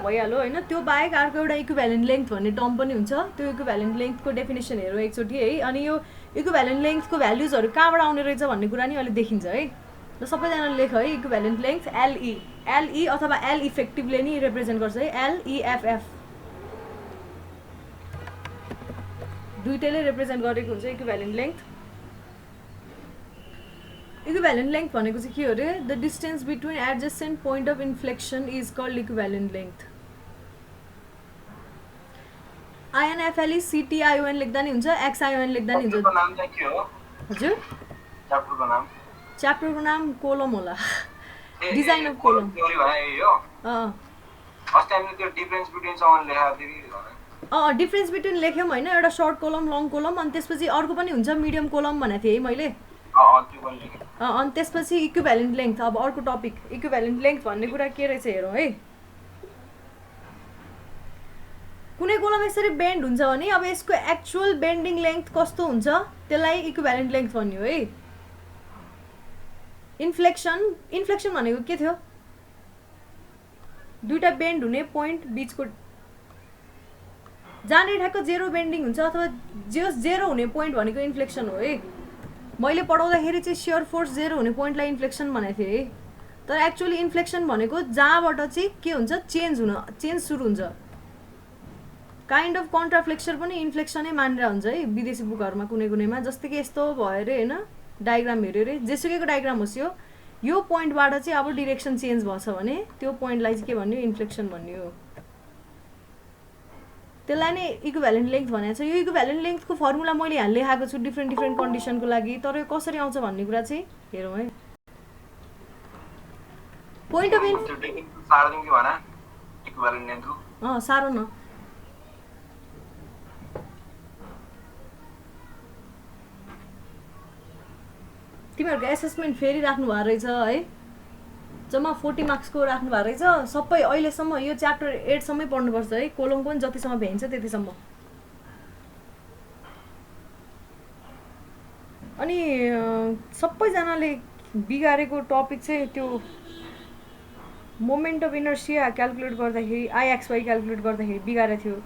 भइहाल्यो हैन। त्यो बाहेक अर्को एउटा इक्विभ्यालेन्ट लेन्थ भन्ने टर्म पनि हुन्छ। त्यो इक्विभ्यालेन्ट लेन्थको डेफिनेसन हेरौँ एकचोटि है। अनि यो इक्विभ्यालेन्ट लेन्थको भ्याल्युजहरू कहाँबाट आउने रहेछ भन्ने कुरा नि अहिले देखिन्छ है। र सबैजनाले लेख है इक्विभ्यालेन्ट लेन्थ एलई अथवा एल इफेक्टिभले नि रिप्रेजेन्ट गर्छ है। एलईएफएफ दुईटैले रिप्रेजेन्ट गरेको हुन्छ इक्विभ्यालेन्ट लेन्थ। इक्विभ्यालेन्ट लेन्थ भनेको चाहिँ के हो अरे the distance between adjacent point of inflection is called equivalent length. INFLE CTION लेख्दा नि हुन्छ, एक्सआइओएन लेख्दा नि हुन्छ। हजुर च्याप्टरको नाम कोलम होला, design of column. Difference between लेख्यौँ होइन, एउटा सर्ट कोलम लङ कोलम, अनि त्यसपछि अर्को पनि हुन्छ मिडियम कोलम भनेको थिएँ है मैले। अनि त्यसपछि इक्विभ्यालेन्ट लेन्थ। अब अर्को टपिक इक्विभ्यालेन्ट लेन्थ भन्ने कुरा के रहेछ हेरौँ है। कुनै कोलम यसरी बेन्ड हुन्छ भने अब यसको एक्चुअल बेन्डिङ लेन्थ कस्तो हुन्छ त्यसलाई इक्विभ्यालेन्ट लेन्थ भन्यो है। इन्फ्लेक्सन भनेको के थियो, दुईटा बेन्ड हुने पोइन्ट बीचको जहाँनिर ठ्याक्क जेरो बेन्डिङ हुन्छ अथवा जेरो हुने पोइन्ट भनेको इन्फ्लेक्सन हो है। मैले पढाउँदाखेरि चाहिँ सियर फोर्स जेरो हुने पोइन्टलाई इन्फ्लेक्सन भनेको थिएँ है। तर एक्चुअली इन्फ्लेक्सन भनेको जहाँबाट चाहिँ के हुन्छ चेन्ज सुरु हुन्छ। काइन्ड अफ कन्ट्राफ्लेक्सर पनि इन्फ्लेक्सनै मानेर हुन्छ है विदेशी बुकहरूमा कुनै कुनैमा। जस्तै कि यस्तो भयो अरे होइन, डायग्राम हेऱ्यो अरे, जेसुकैको डायग्राम होस् यो पोइन्टबाट चाहिँ अब डिरेक्सन चेन्ज भएछ भने त्यो पोइन्टलाई चाहिँ के भन्यो इन्फ्लेक्सन भन्यो। त्यसलाई नै इक्विभ्यालेन्ट लेन्थ भनेको छ। यो इक्विभ्यालेन्ट लेन्थको फर्मुला मैले यहाँ लेखाएको छु डिफ्रेन्ट कन्डिसनको लागि। तर यो कसरी आउँछ भन्ने कुरा चाहिँ हेरौँ है। पोइन्ट अफ साह्रो न तिमीहरूको एसेसमेन्ट फेरि राख्नु भएको रहेछ है, जम्मा 40 मार्क्सको राख्नु भएको रहेछ। सबै अहिलेसम्म यो च्याप्टर 8 सम्मै पढ्नुपर्छ है, कोलमको पनि जतिसम्म भ्याइन्छ त्यतिसम्म। अनि सबैजनाले बिगारेको टपिक चाहिँ त्यो मोमेन्ट अफ इनर्सिया क्यालकुलेट गर्दाखेरि आइएक्सवाई क्यालकुलेट गर्दाखेरि बिगारेको थियो।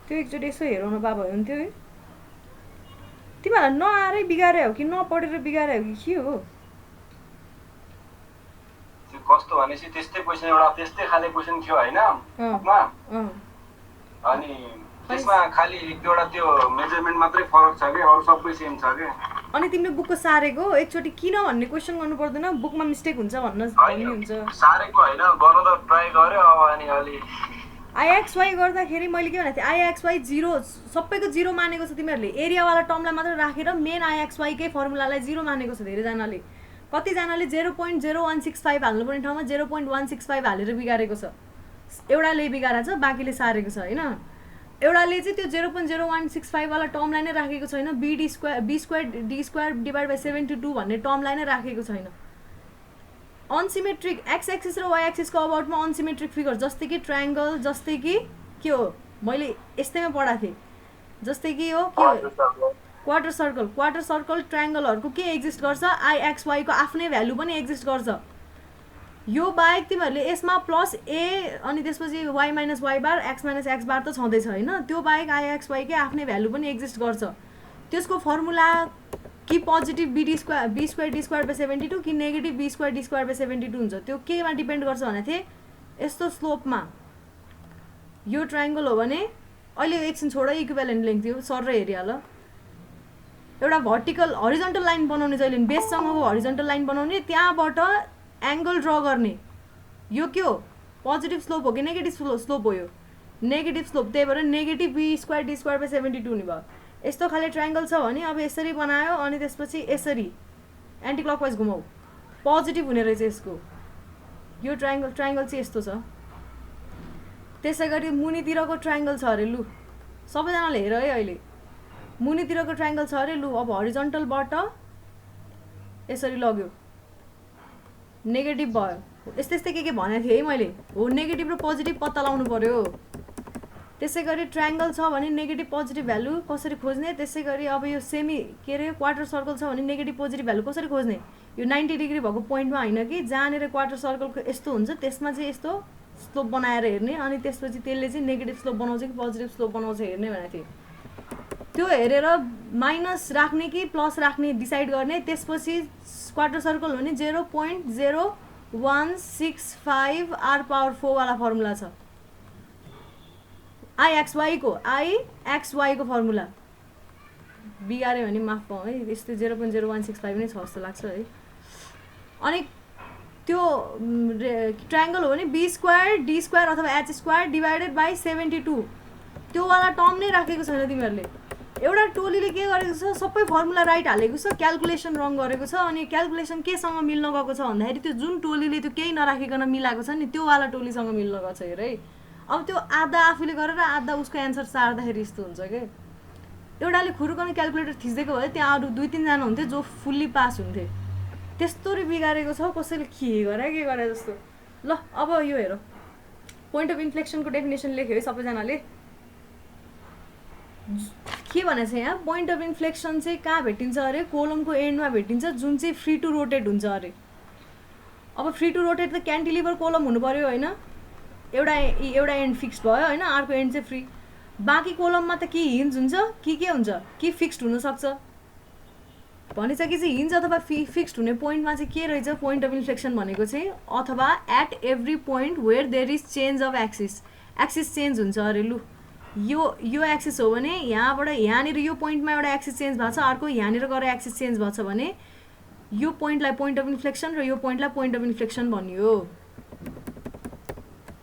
त्यो एकचोटि यसो हेरौँ न बा भयो हुन्थ्यो है। तिमीहरूलाई नआएरै बिगारे हो कि नपढेर बिगारे हो कि के हो? कस्तो भनेपछि त्यस्तै क्वेसन एउटा त्यस्तै खाले क्वेसन थियो हैन बुकमा। अनि त्यसमा खाली एक दुईवटा त्यो मेजरमेन्ट मात्रै फरक छ के, अरु सबै सेम छ के। अनि तिमीले बुकको सारेको एकचोटि किन भन्ने क्वेसन गर्नु पर्दैन, बुकमा मिस्टेक हुन्छ भन्ने हुन्छ। सारेको हैन, गर्न त ट्राई गरे। अब अनि अलि आइएक्सवाई गर्दाखेरि मैले के भनेको थिएँ, आइएक्सवाई 0 सबैको 0 मानेको छ तिमीहरूले। एरियावाला टर्मलाई मात्र राखेर मेन आइएक्सवाई कै फर्मुलालाई 0 मानेको छ धेरैजनाले। कतिजनाले 0.0165 हाल्नुपर्ने ठाउँमा 0.165 हालेर बिगारेको छ। एउटाले बिगारेको छ, बाँकीले सारेको छ होइन। एउटाले चाहिँ त्यो 0.0165 वाला टर्मलाई नै राखेको छैन, B square D square divide by 72 भन्ने टर्मलाई नै राखेको छैन। अनसिमेट्रिक एक्स एक्सिस र वाइ एक्सिसको अबाउटमा अनसिमेट्रिक फिगर जस्तै कि ट्रायङ्गल, जस्तै कि के हो मैले यस्तैमा पढाएको थिएँ, जस्तै कि हो के क्वार्टर सर्कल ट्रायङ्गलहरूको के एक्जिस्ट गर्छ, आइएक्सवाईको आफ्नै भ्यालु पनि एक्जिस्ट गर्छ। यो बाहेक तिमीहरूले यसमा प्लस ए अनि त्यसपछि वाइ माइनस वाइ बार एक्स माइनस एक्स बार त छँदैछ होइन। त्यो बाहेक आइएक्सवाईकै आफ्नै भ्यालु पनि एक्जिस्ट गर्छ। त्यसको फर्मुला कि positive B square D square by 72 कि negative B square D square by 72 हुन्छ। त्यो केमा डिपेन्ड गर्छ भनेको थिएँ, यस्तो स्लोपमा। यो ट्रायङ्गल हो भने अहिले एकछिन छोड इक्विभ्यालेन्ट लेन्थ थियो सर र एरिया ल। एउटा भर्टिकल हरिजन्टल लाइन बनाउने, जहिले बेससँगको हरिजन्टल लाइन बनाउने, त्यहाँबाट एङ्गल ड्र गर्ने। यो के हो पोजिटिभ स्लोप हो कि नेगेटिभ स्लोप हो? यो नेगेटिभ स्लोप, त्यही भएर negative B square D square by 72 हुने भयो। यस्तो खाले ट्रायङ्गल छ भने अब यसरी बनायो अनि त्यसपछि यसरी एन्टी क्लकवाइज घुमाऊ, पोजिटिभ हुने रहेछ यसको। यो ट्रायङ्गल चाहिँ यस्तो छ। त्यसै गरी मुनितिरको ट्रायङ्गल छ अरे, लु सबैजनाले हेर है, अहिले मुनितिरको ट्रायङ्गल छ अरे। लु अब हरिजन्टलबाट यसरी लग्यो, नेगेटिभ भयो। यस्तै के भनेको थिएँ है मैले, हो नेगेटिभ र पोजिटिभ पत्ता लगाउनु पर्यो। त्यसै गरी ट्रायङ्गल छ भने नेगेटिभ पोजिटिभ भ्यालु कसरी खोज्ने। त्यसै गरी अब यो सेमी के अरे क्वार्टर सर्कल छ भने नेगेटिभ पोजिटिभ भ्यालु कसरी खोज्ने। यो 90 डिग्री भएको पोइन्टमा होइन कि, जहाँनिर क्वार्टर सर्कलको यस्तो हुन्छ त्यसमा चाहिँ यस्तो स्लोप बनाएर हेर्ने अनि त्यसपछि त्यसले चाहिँ नेगेटिभ स्लोप बनाउँछ कि पोजिटिभ स्लोप बनाउँछ हेर्ने भनेको थिएँ। त्यो हेरेर माइनस राख्ने कि प्लस राख्ने डिसाइड गर्ने। त्यसपछि क्वार्टर सर्कल भने 0.0165 r⁴ वाला फर्मुला छ। IXY को फर्मुला बिगार्यो भने माफ पाऊँ है, यस्तै 0.0165 नै छ जस्तो लाग्छ है। अनि त्यो ट्रायंगल हो भने b² d² अथवा h² डिवाइडेड बाई 72 त्यो वाला टर्म नै राखेको छैन तिमीहरूले। एउटा टोलीले के गरेको छ, सबै फर्मुला राइट हालेको छ, क्याल्कुलेसन रङ गरेको छ। अनि क्याल्कुलेसन केसँग मिल्न गएको छ भन्दाखेरि त्यो जुन टोलीले त्यो केही नराखिकन मिलाएको छ नि त्यो वाला टोलीसँग मिल्न गएको छ हेर है। अब त्यो आधा आफूले गरेर आधा उसको एन्सर सार्दाखेरि यस्तो हुन्छ के। एउटाले खुरुकन क्याल्कुलेटर थिच्दिएको भए त्यहाँ अरू 2-3 जना हुन्थे जो फुल्ली पास हुन्थे। त्यस्तोरी बिगारेको छ, कसैले के गरे जस्तो। ल अब यो हेर, पोइन्ट अफ इन्फ्लेक्सनको डेफिनेसन लेख्यो है सबैजनाले। के भनेको छ यहाँ, पोइन्ट अफ इन्फ्लेक्सन चाहिँ कहाँ भेटिन्छ अरे, कोलमको एन्डमा भेटिन्छ जुन चाहिँ फ्री टु रोटेट हुन्छ अरे। अब फ्री टु रोटेट त क्यान्टिलिभर कोलम हुनु पर्यो होइन, एउटा एन्ड फिक्स भयो होइन, अर्को एन्ड चाहिँ फ्री। बाँकी कोलममा त कि हिन्ज हुन्छ कि के हुन्छ कि फिक्स्ड हुनसक्छ भनिसके चाहिँ हिन्ज अथवा फिक्स्ड हुने पोइन्टमा चाहिँ के रहेछ पोइन्ट अफ इन्फ्लेक्सन भनेको चाहिँ, अथवा at every point where there is change of axis change हुन्छ अरे। लु यो एक्सिस हो भने यहाँबाट यहाँनिर यो पोइन्टमा एउटा एक्सिस चेन्ज भएको छ, अर्को यहाँनिर गएर एक्सिस चेन्ज भएको छ भने यो पोइन्टलाई पोइन्ट अफ इन्फ्लेक्सन र यो पोइन्टलाई पोइन्ट अफ इन्फ्लेक्सन भनियो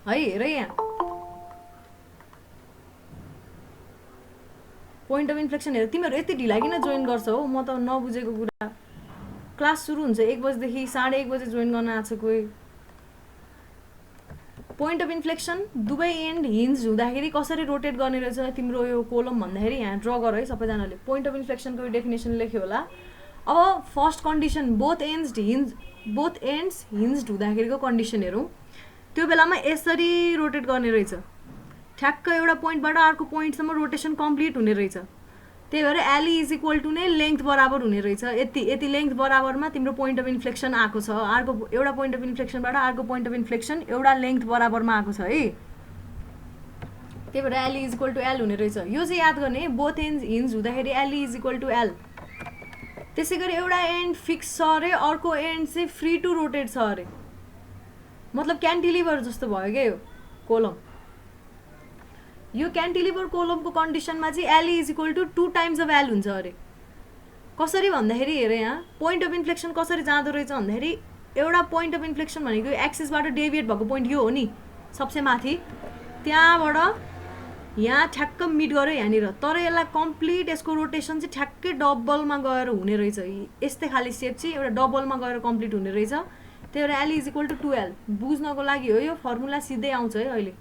है। हेर यहाँ पोइन्ट अफ इन्फ्लेक्सन हेर, तिमीहरू यति ढिला किन जोइन गर्छ हो, म त नबुझेको कुरा। क्लास सुरु हुन्छ 1 बजेदेखि 1:30 बजे जोइन गर्न आएको छ कोही। पोइन्ट अफ इन्फ्लेक्सन दुवै एन्ड हिन्ज हुँदाखेरि कसरी रोटेट गर्ने रहेछ तिम्रो यो कोलम भन्दाखेरि यहाँ ड्र गर है सबैजनाले। पोइन्ट अफ इन्फ्लेक्सनको डेफिनेसन लेख्यो होला। अब first condition both ends hinged हुँदाखेरिको कन्डिसन हेरौँ। त्यो बेलामा यसरी रोटेट गर्ने रहेछ, ठ्याक्क एउटा पोइन्टबाट अर्को पोइन्टसम्म रोटेसन कम्प्लिट हुने रहेछ। त्यही भएर एली इज इक्वल टु नै लेन्थ बराबर हुने रहेछ। यति लेन्थ बराबरमा तिम्रो पोइन्ट अफ इन्फ्लेक्सन आएको छ। अर्को एउटा पोइन्ट अफ इन्फ्लेक्सनबाट अर्को पोइन्ट अफ इन्फ्लेक्सन एउटा लेन्थ बराबरमा आएको छ है। त्यही भएर एली इज इक्वल टु एल हुने रहेछ। यो चाहिँ याद गर्ने, बोथ एन्ड हिन्ज हुँदाखेरि एली इज इक्वल टु एल। त्यसै गरी एउटा एन्ड फिक्स छ अरे, अर्को एन्ड चाहिँ फ्री टु रोटेट छ अरे, मतलब क्यान्टिलिभर जस्तो भयो क्या यो कोलम। यो क्यान्टिलिभर कोलमको कन्डिसनमा चाहिँ Le is equal to 2 times of L हुन्छ अरे। कसरी भन्दाखेरि हेर यहाँ पोइन्ट अफ इन्फ्लेक्सन कसरी जाँदो रहेछ भन्दाखेरि, एउटा पोइन्ट अफ इन्फ्लेक्सन भनेको एक्सिसबाट डेभिएट भएको पोइन्ट यो हो नि सबसे माथि, त्यहाँबाट यहाँ ठ्याक्क मिट गर्यो यहाँनिर। तर यसलाई कम्प्लिट यसको रोटेसन चाहिँ ठ्याक्कै डबलमा गएर हुने रहेछ। यस्तै खाले सेप चाहिँ एउटा डबलमा गएर कम्प्लिट हुने रहेछ। त्यही भएर L is equal to 2L बुझ्नको लागि हो यो फर्मुला, सिधै आउँछ है अहिले।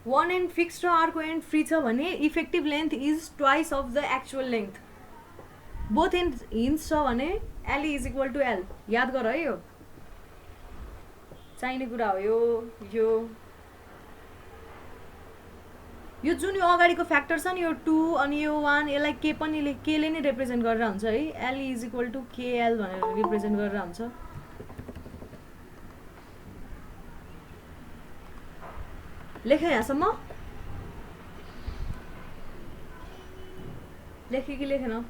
1 एन्ड फिक्स र अर्को एन्ड फ्री छ भने effective length is twice of the actual length. Both end hinge छ भने L is equal to L. याद गर है, यो चाहिने कुरा हो। यो जुन यो अगाडिको फ्याक्टर छ नि, यो 2 अनि यो 1, यसलाई केले नै रिप्रेजेन्ट गरेर हुन्छ है। L is equal to KL भनेर रिप्रेजेन्ट गरेर हुन्छ। लेख यहाँसम्म, लेख्यो कि लेखेन?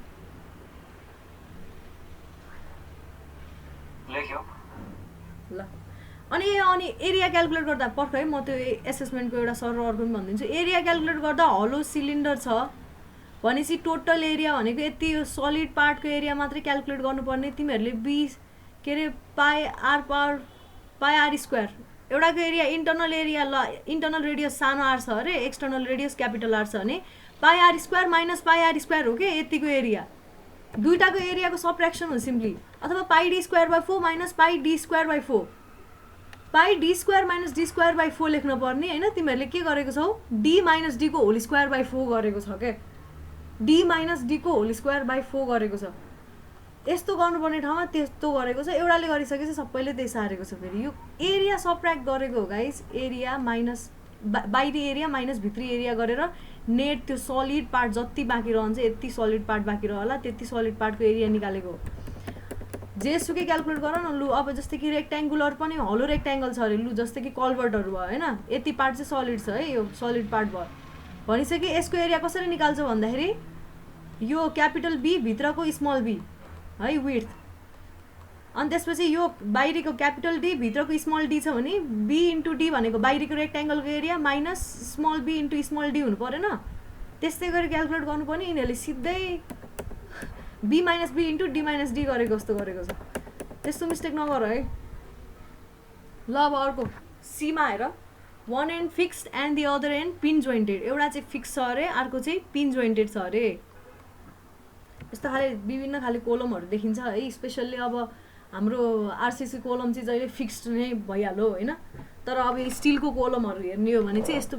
लेख्यो ल। अनि एरिया क्याल्कुलेट गर्दा पर्ख है, म त्यो एसेसमेन्टको एउटा सर अर्को पनि भनिदिन्छु। एरिया क्याल्कुलेट गर्दा हलो सिलिन्डर छ भनेपछि टोटल एरिया भनेको यति सलिड पार्टको एरिया मात्रै क्याल्कुलेट गर्नुपर्ने। तिमीहरूले पाई आर स्क्वायर एउटाको एरिया इन्टरनल एरिया, ल इन्टरनल रेडियस सानो आर छ अरे, एक्सटर्नल रेडियस क्यापिटल आर छ भने pi r square minus pi r square हो कि यतिको एरिया। दुईटाको एरियाको सबट्र्याक्सन हो सिम्पली। अथवा pi d square by 4 minus pi d square by 4, pi d square minus d square by 4 लेख्न पर्ने होइन। तिमीहरूले के गरेको छौ, डी माइनस डी को होल स्क्वायर बाई 4 गरेको छ क्या, डी माइनस डी को होल स्क्वायर बाई 4 गरेको छ। यस्तो गर्नुपर्ने ठाउँमा त्यस्तो गरेको छ। एउटाले गरिसकेपछि सबैले त्यही सारेको छ। फेरि यो एरिया सबट्र्याक्ट गरेको हो गाइस, एरिया माइनस बाहिरी एरिया माइनस भित्री एरिया गरेर नेट त्यो सलिड पार्ट जति बाँकी रहन्छ, यति सलिड पार्ट बाँकी रहला त्यति सलिड पार्टको एरिया निकालेको हो। जेसुकै क्याल्कुलेट गर न लु। अब जस्तै कि रेक्ट्याङ्गुलर पनि हलो रेक्ट्याङ्गल छ अरे लु, जस्तै कि कल्भर्टहरू भयो होइन, यति पार्ट चाहिँ सलिड छ है, यो सलिड पार्ट भयो भनिसक्यो। यसको एरिया कसरी निकाल्छ भन्दाखेरि यो क्यापिटल बी भित्रको स्मल बी है विड्थ, अनि त्यसपछि यो बाहिरीको क्यापिटल डी भित्रको स्मल डी छ भने बी इन्टु डी भनेको बाहिरीको रेक्ट्याङ्गलको area minus small b into small d हुनु परेन। त्यस्तै गरी क्याल्कुलेट गर्नुपर्ने। यिनीहरूले सिधै B minus b into D minus d गरेको जस्तो गरेको छ, त्यस्तो मिस्टेक नगर है। ल अब अर्को सीमा हेर, one end fixed and the other end pin jointed। एउटा चाहिँ फिक्स छ अरे, अर्को चाहिँ पिन जोइन्टेड छ अरे। यस्तो खाले विभिन्न खाले कोलमहरू देखिन्छ है। स्पेसल्ली अब हाम्रो आरसिसी कोलम चाहिँ जहिले फिक्स्ड नै भइहाल्यो होइन, तर अब स्टिलको कोलमहरू हेर्ने हो भने चाहिँ यस्तो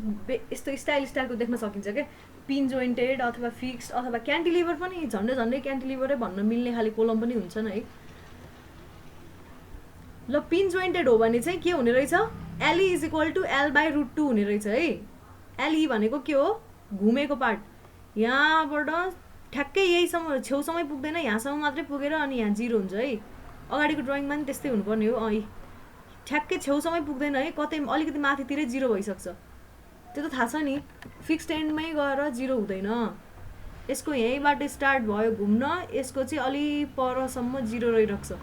यस्तो स्टाइलको देख्न सकिन्छ क्या, पिन जोइन्टेड अथवा फिक्स्ड अथवा क्यान्टिलिभर पनि झन्डै झन्डै क्यान्टिलिभरै भन्न मिल्ने खाले कोलम पनि हुन्छन् है। ल पिन जोइन्टेड हो भने चाहिँ के हुने रहेछ, एलई इज इक्वल टु L/√2 हुने रहेछ है। एलई भनेको के हो, घुमेको पार्ट, यहाँबाट ठ्याक्कै यहीसम्म छेउसम्मै पुग्दैन, यहाँसम्म मात्रै पुगेर अनि यहाँ 0 हुन्छ है। अगाडिको ड्रइङमा पनि त्यस्तै हुनुपर्ने हो। ठ्याक्कै छेउसम्मै पुग्दैन है, कतै अलिकति माथितिरै 0 भइसक्छ, त्यो त थाहा छ नि। फिक्स्ड एन्डमै गएर 0 हुँदैन। यसको यहीँबाट स्टार्ट भयो घुम्न, यसको चाहिँ अलि परसम्म 0 रहिरहेको छ।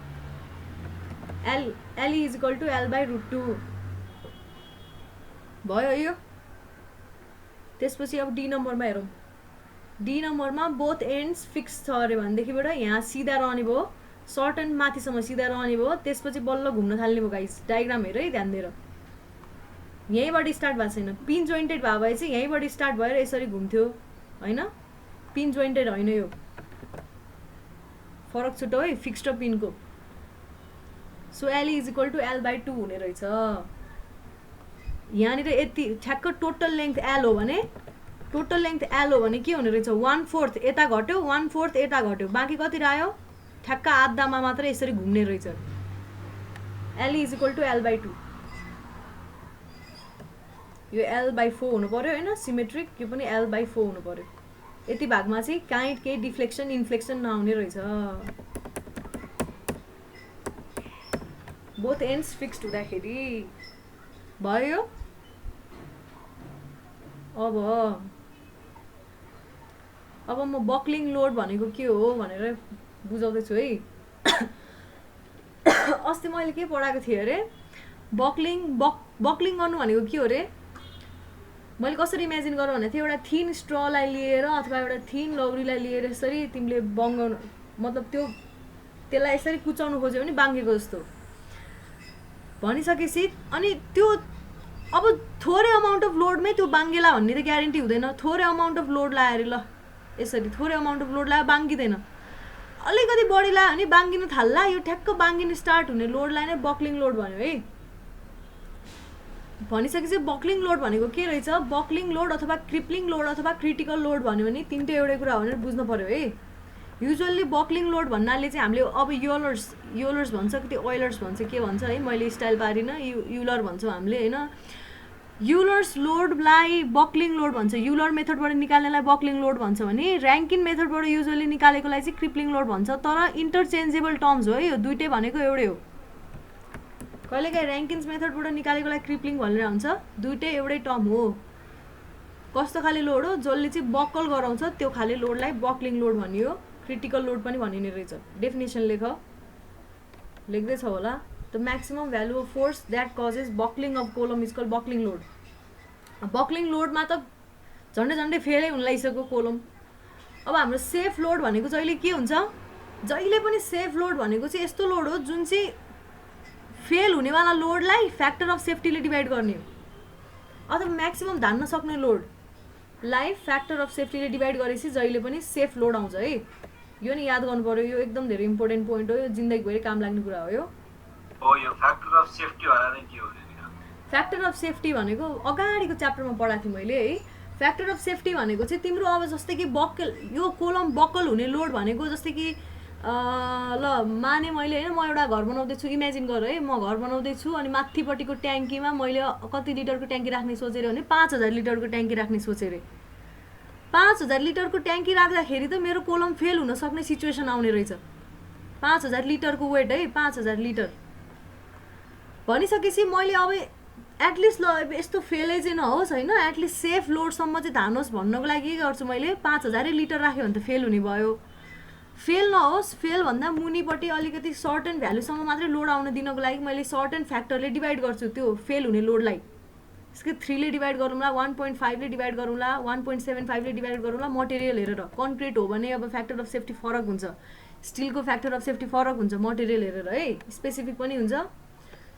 एलई इज इक्वल टु L/√2 भयो यो। त्यसपछि अब डी नम्बरमा हेरौँ। डी नम्बरमा बोथ एन्ड्स फिक्स छ अरे भनेदेखिबाट यहाँ सिधा रहने भयो, सर्ट एन्ड माथिसम्म सिधा रहने भयो, त्यसपछि बल्ल घुम्न थाल्ने भयो गाइस। डायग्राम हेर है ध्यान दिएर, यहीँबाट स्टार्ट भएको छैन। पिन जोइन्टेड भएको भए चाहिँ यहीँबाट स्टार्ट भएर यसरी घुम्थ्यो होइन, पिन जोइन्टेड होइन यो, फरक छुट्टो है फिक्स्ड र पिनको। So LE is equal to L/2 हुने रहेछ। यहाँनिर यति ठ्याक्क टोटल लेन्थ एल हो भने, टोटल लेन्थ एल हो भने के हुने रहेछ, 1/4 यता घट्यो 1/4 यता घट्यो, बाँकी कति रह्यो ठ्याक्क आधामा मात्रै यसरी घुम्ने रहेछ। एलई इज इक्वल टु L/2, यो L/4 हुनु पर्यो होइन, सिमेट्रिक, यो पनि L/4 हुनु पर्यो। यति भागमा चाहिँ काहीँ केही डिफ्लेक्सन इन्फ्लेक्सन नआउने रहेछ। बोथ एन्ड्स फिक्स्ड हुँदाखेरि भयो। अब म बक्लिङ लोड भनेको के हो भनेर बुझाउँदैछु है। अस्ति मैले के पढाएको थिएँ अरे, बक्लिङ गर्नु भनेको के हो अरे, मैले कसरी इमेजिन गरेँ भनेको थिएँ, एउटा थिन स्ट्रलाई लिएर अथवा एउटा थिन लौरीलाई लिएर यसरी तिमीले बङ्गाउनु, मतलब त्यसलाई यसरी कुचाउनु खोज्यो भने बाङ्गेको जस्तो भनिसकेपछि, अनि त्यो अब थोरै अमाउन्ट अफ लोडमै त्यो बाङ्गेला भन्ने त ग्यारेन्टी हुँदैन। थोरै अमाउन्ट अफ लोड लायो अरे, ल यसरी थोरै अमाउन्ट अफ लोड लायो बाङ्गिँदैन, अलिकति बढी लायो भने बाङ्गिन थाल्ला। यो ठ्याक्क बाङ्गिन स्टार्ट हुने लोडलाई नै बक्लिङ लोड भन्यो है। भनिसकेपछि बक्लिङ लोड भनेको के रहेछ, बक्लिङ लोड अथवा क्रिप्लिङ लोड अथवा क्रिटिकल लोड भन्यो भने तिनटै एउटै कुरा भनेर बुझ्नु पर्यो है। युजुअल्ली बक्लिङ लोड भन्नाले चाहिँ हामीले अब योलर्स भन्छ कि त्यो ओइलर्स भन्छ के भन्छ है, मैले स्टाइल पारिनँ, युलर भन्छौँ हामीले होइन। युलर्स लोडलाई बक्लिङ लोड भन्छ, युलर मेथडबाट निकाल्नेलाई बक्लिङ लोड भन्छ भने ऱ्याङ्किन मेथडबाट युजुअली निकालेकोलाई चाहिँ क्रिप्लिङ लोड भन्छ। तर इन्टरचेन्जेबल टर्म्स हो है, यो दुइटै भनेको एउटै हो। कहिलेकाहीँ ऱ्याङ्किन्स मेथडबाट निकालेकोलाई क्रिप्लिङ भनेर हुन्छ, दुइटै एउटै टर्म हो। कस्तो खाले लोड हो, जसले चाहिँ बक्कल गराउँछ त्यो खाले लोडलाई बक्लिङ लोड भनियो। क्रिटिकल लोड पनि भनिने रहेछ। डेफिनेसन लेख्दैछ होला, the maximum value of force that causes buckling of column is called buckling load. Buckling लोडमा त झन्डै झन्डै फेलै हुन लागिसक्यो कोलम। अब हाम्रो सेफ लोड भनेको जहिले के हुन्छ, जहिले पनि सेफ लोड भनेको चाहिँ यस्तो लोड हो जुन चाहिँ फेल हुनेवाला लोडलाई फ्याक्टर अफ सेफ्टीले डिभाइड गर्ने हो, अथवा म्याक्सिमम धान्न सक्ने लोडलाई फ्याक्टर अफ सेफ्टीले डिभाइड गरेपछि जहिले पनि सेफ लोड आउँछ है। यो नि याद गर्नु पर्यो, यो एकदम धेरै इम्पोर्टेन्ट पोइन्ट हो, यो जिन्दगीभरि काम लाग्ने कुरा हो। यो फ्याक्टर अफ सेफ्टी भनेर के हो? फ्याक्टर अफ सेफ्टी भनेको अगाडिको च्याप्टरमा पढाएको थिएँ मैले है। फ्याक्टर अफ सेफ्टी भनेको चाहिँ तिम्रो अब जस्तै कि बक्कल, यो कोलम बक्कल हुने लोड भनेको जस्तै कि ल माने मैले होइन, म एउटा घर बनाउँदैछु, इमेजिन गर है, म घर बनाउँदैछु अनि माथिपट्टिको ट्याङ्कीमा मैले कति लिटरको ट्याङ्की राख्ने सोचेर भने 5000 लिटरको ट्याङ्की राख्ने सोचेर 5000 लिटरको ट्याङ्की राख्दाखेरि त मेरो कोलम फेल हुन सक्ने सिचुएसन आउने रहेछ। 5000 लिटरको वेट है, 5000 लिटर भनिसकेपछि मैले अब एटलिस्ट ल यस्तो फेलै चाहिँ नहोस् होइन, एटलिस्ट सेफ लोडसम्म चाहिँ धानोस् भन्नको लागि के गर्छु मैले 5000 लिटर राख्यो भने त फेल हुने भयो। फेल नहोस्, फेलभन्दा मुनिपट्टि अलिकति सर्टेन भ्यालुसम्म मात्रै लोड आउन दिनको लागि मैले सर्टेन फ्याक्टरले डिभाइड गर्छु त्यो फेल हुने लोडलाई। यसको 3 ले डिभाइड गरौँला, 1.5 ले डिभाइड गरौँला, 1.75 ले डिभाइड गरौँला मटेरियल हेरेर। कन्क्रिट हो भने अब फ्याक्टर अफ सेफ्टी फरक हुन्छ, स्टिलको फ्याक्टर अफ सेफ्टी फरक हुन्छ मटेरियल हेरेर है, स्पेसिफिक पनि हुन्छ,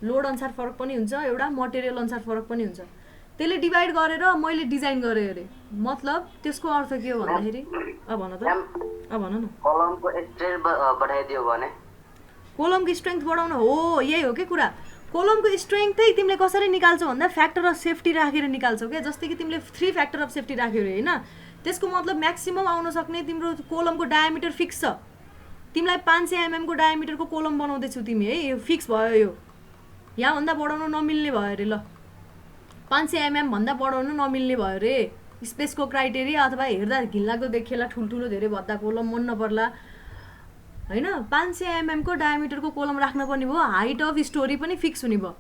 लोड अनुसार फरक पनि हुन्छ, एउटा मटेरियल अनुसार फरक पनि हुन्छ। त्यसले डिभाइड गरेर मैले डिजाइन गरेँ अरे, मतलब त्यसको अर्थ के हो भन्दाखेरि अब भन त, अब भन न। कलमको स्ट्रेन्थ बढाइदियो भने कोलमको स्ट्रेन्थ बढाउन हो, यही हो के कुरा। कोलमको स्ट्रेन्थ चाहिँ तिमीले कसरी निकाल्छौ भन्दा फ्याक्टर अफ सेफ्टी राखेर निकाल्छौ क्या। जस्तै कि तिमीले 3 फ्याक्टर अफ सेफ्टी राख्यौ अरे होइन, त्यसको मतलब म्याक्सिमम आउन सक्ने तिम्रो कोलमको डायामिटर फिक्स छ। तिमीलाई 500 mm को डायामिटरको कोलम बनाउँदैछौ तिमी है, यो फिक्स भयो, यो यहाँभन्दा बढाउन नमिल्ने भयो अरे। ल 500 mm भन्दा बढाउन नमिल्ने भयो अरे, स्पेसको क्राइटेरिया अथवा हेर्दा घिनलाग्दो देखिएला ठुल्ठुलो धेरै भद्दा कोलम मन नपर्ला होइन। 500 mm को डायामिटरको कोलम राख्न पर्ने भयो, हाइट अफ स्टोरी पनि फिक्स हुने भयो,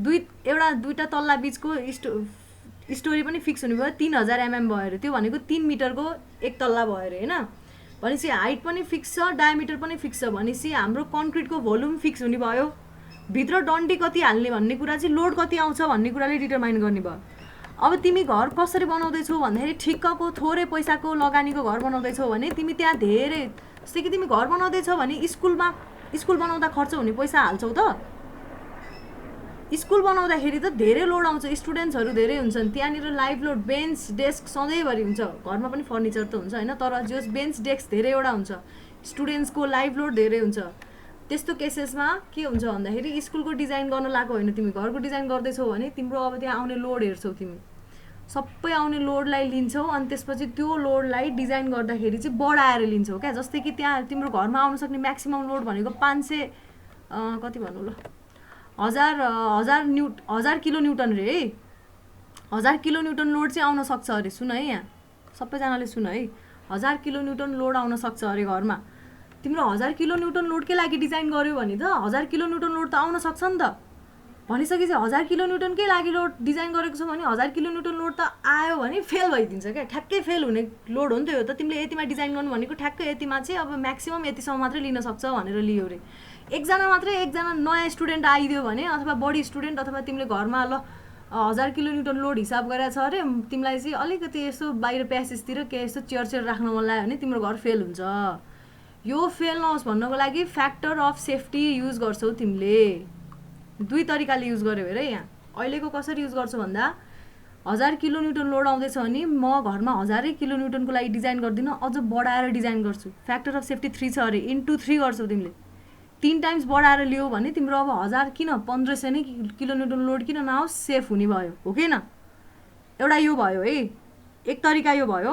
दुईटा तल्ला बिचको स्टोरी पनि फिक्स हुने भयो, 3000 mm भयो अरे। त्यो भनेको 3 मिटरको एक तल्ला भयो अरे होइन। भनेपछि हाइट पनि फिक्स छ, डायामिटर पनि फिक्स छ, भनेपछि हाम्रो कन्क्रिटको भोल्युम फिक्स हुने भयो। भित्र डन्डी कति हाल्ने भन्ने कुरा चाहिँ लोड कति आउँछ भन्ने कुराले डिटरमाइन गर्ने भयो। अब तिमी घर कसरी बनाउँदैछौ भन्दाखेरि ठिक्कको थोरै पैसाको लगानीको घर बनाउँदैछौ भने तिमी त्यहाँ धेरै, जस्तै कि तिमी घर बनाउँदैछौ भने स्कुल बनाउँदा खर्च हुने पैसा हाल्छौ त। स्कुल बनाउँदाखेरि त धेरै लोड आउँछ, स्टुडेन्ट्सहरू धेरै हुन्छन्, त्यहाँनिर लाइभ लोड बेन्च डेस्क सधैँभरि हुन्छ, घरमा पनि फर्निचर त हुन्छ होइन, तर जस बेन्च डेस्क धेरैवटा हुन्छ, स्टुडेन्ट्सको लाइभ लोड धेरै हुन्छ। त्यस्तो केसेसमा के हुन्छ भन्दाखेरि स्कुलको डिजाइन गर्न लागेको होइन, तिमी घरको डिजाइन गर्दैछौ भने तिम्रो अब त्यहाँ आउने लोड हेर्छौ, तिमी सबै आउने लोडलाई लिन्छौ अनि त्यसपछि त्यो लोडलाई डिजाइन गर्दाखेरि चाहिँ बढाएर लिन्छौ क्या। जस्तै कि त्यहाँ तिम्रो घरमा आउन सक्ने म्याक्सिमम लोड भनेको 500 कति भन्नु ल 1000 किलो न्युटन रे है, 1000 किलो न्युटन लोड चाहिँ आउन सक्छ अरे। सुन है, यहाँ सबैजनाले सुन है, 1000 किलो न्युटन लोड आउन सक्छ अरे घरमा। तिम्रो 1000 किलो न्युटन लोडकै लागि डिजाइन गर्यो भने त 1000 किलो न्युटन लोड त आउन सक्छ नि त। भनिसकेपछि 1000 किलो न्युटनकै लागि लोड डिजाइन गरेको छ भने 1000 किलो न्युटन लोड त आयो भने फेल भइदिन्छ क्या, ठ्याक्कै फेल हुने लोड हो नि त यो त। तिमीले यतिमा डिजाइन गर्नु भनेको ठ्याक्कै यतिमा चाहिँ अब म्याक्सिमम यतिसम्म मात्रै लिन सक्छ भनेर लियो अरे। एकजना नयाँ स्टुडेन्ट आइदियो भने अथवा बढी स्टुडेन्ट अथवा तिमीले घरमा ल 1000 किलो न्युटन लोड हिसाब गरेर छ अरे, तिमीलाई चाहिँ अलिकति यसो बाहिर प्यासेजतिर के यस्तो चेयर राख्न मन लाग्यो भने तिम्रो घर फेल हुन्छ। यो फेल नहोस् भन्नको लागि फ्याक्टर अफ सेफ्टी युज गर्छौ तिमीले। 2 तरिकाले युज गर्यो हेर। यहाँ अहिलेको कसरी युज गर्छु भन्दा 1000 किलो न्युटन लोड आउँदैछ भने म घरमा 1000 किलो न्युटनको लागि डिजाइन गर्दिनँ, अझ बढाएर डिजाइन गर्छु। फ्याक्टर अफ सेफ्टी 3 छ अरे, × 3 गर्छौ तिमीले। 3 टाइम्स बढाएर लियो भने तिम्रो अब 1000 किन 1500 नै किलो न्युटन लोड किन नआओस्, सेफ हुने भयो हो कि न। एउटा यो भयो है, एक तरिका यो भयो।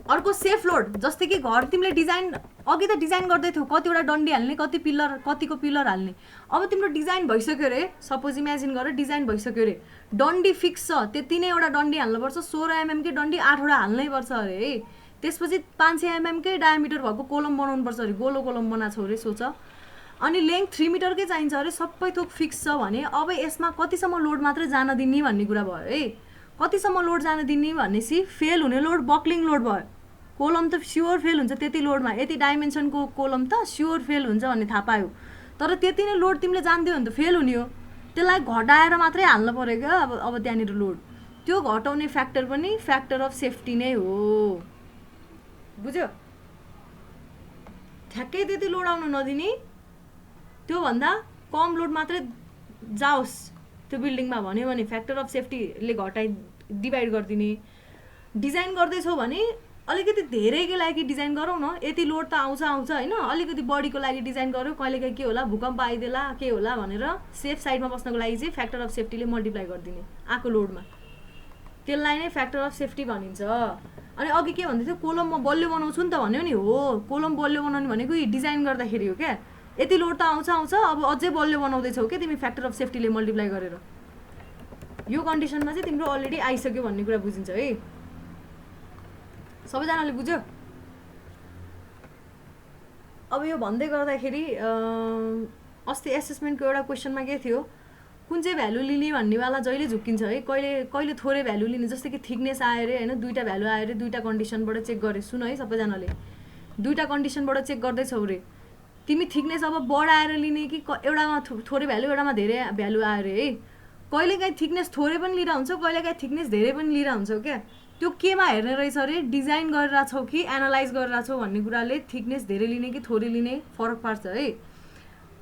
अर्को सेफ लोड, जस्तै कि घर तिमीले डिजाइन अघि त डिजाइन गर्दै थियौ, कतिवटा डन्डी हाल्ने, कतिको पिलर हाल्ने। अब तिम्रो डिजाइन भइसक्यो अरे, सपोज इमेजिन गरेर डिजाइन भइसक्यो अरे, डन्डी फिक्स छ, त्यति नै एउटा डन्डी हाल्नुपर्छ, 16 mm कै डन्डी 8वटा हाल्नै पर्छ अरे है। त्यसपछि 500 mm कै डायामिटर भएको कोलम बनाउनु पर्छ अरे, गोलो कोलम बनाएको अरे सोच। अनि लेन्थ 3 मिटरकै चाहिन्छ अरे, सबै थोक फिक्स छ भने अब यसमा कतिसम्म लोड मात्रै जान दिने भन्ने कुरा भयो है। कतिसम्म लोड जान दिने भनेपछि फेल हुने लोड बक्लिङ लोड भयो। कोलम त स्योर फेल हुन्छ त्यति लोडमा, यति डाइमेन्सनको कोलम त स्योर फेल हुन्छ भन्ने थाहा पायो, तर त्यति नै लोड तिमीले जान्दियो भने त फेल हुने हो। त्यसलाई घटाएर मात्रै हाल्नु पऱ्यो क्या अब त्यहाँनिर लोड। त्यो घटाउने फ्याक्टर पनि फ्याक्टर अफ सेफ्टी नै हो, बुझ्यो। ठ्याक्कै त्यति लोड आउन नदिने, त्योभन्दा कम लोड मात्रै जाओस् त्यो बिल्डिङमा भन्यो भने फ्याक्टर अफ सेफ्टीले डिभाइड गरिदिने। डिजाइन गर्दैछौ भने अलिकति धेरैको लागि डिजाइन गरौँ न, यति लोड त आउँछ होइन, अलिकति बढीको लागि डिजाइन गऱ्यो, कहिलेकाहीँ के होला भूकम्प आइदेला के होला भनेर सेफ साइडमा बस्नको लागि चाहिँ फ्याक्टर अफ सेफ्टीले मल्टिप्लाई गरिदिने आएको लोडमा, त्यसलाई नै फ्याक्टर अफ सेफ्टी भनिन्छ। अनि अघि के भन्दै थियो, कोलम म बलियो बनाउँछु नि त भन्यो नि, हो कोलम बलियो बनाउने भनेको डिजाइन गर्दाखेरि हो क्या। यति लोड त आउँछ अब अझै बलियो बनाउँदैछौ क्या तिमी फ्याक्टर अफ सेफ्टीले मल्टिप्लाई गरेर। यो कन्डिसनमा चाहिँ तिम्रो अलरेडी आइसक्यो भन्ने कुरा बुझिन्छ है। सबैजनाले बुझ्यो? अब यो भन्दै गर्दाखेरि अस्ति एसेसमेन्टको एउटा क्वेसनमा के थियो, कुन चाहिँ भ्यालु लिने भन्नेवाला जहिले झुक्किन्छ है, कहिले कहिले थोरै भ्यालु लिने, जस्तै कि थिकनेस आयो अरे होइन, दुईवटा भ्यालु आयो अरे, दुईवटा कन्डिसनबाट चेक गरे, सुन है सबैजनाले, दुईवटा कन्डिसनबाट चेक गर्दैछौ रे, तिमी थिकनेस अब बढाएर लिने कि एउटामा थोरै भ्यालु एउटामा धेरै भ्यालु आयो अरे है, कहिलेकाहीँ थिकनेस थोरै पनि लिएर हुन्छ, कहिलेकाहीँ थिकनेस धेरै पनि लिएर हुन्छौ क्या, त्यो केमा हेर्ने रहेछ अरे, डिजाइन गरिरहेछौ कि एनालाइज गरिरहेछौ भन्ने कुराले थिकनेस धेरै लिने कि थोरै लिने फरक पार्छ है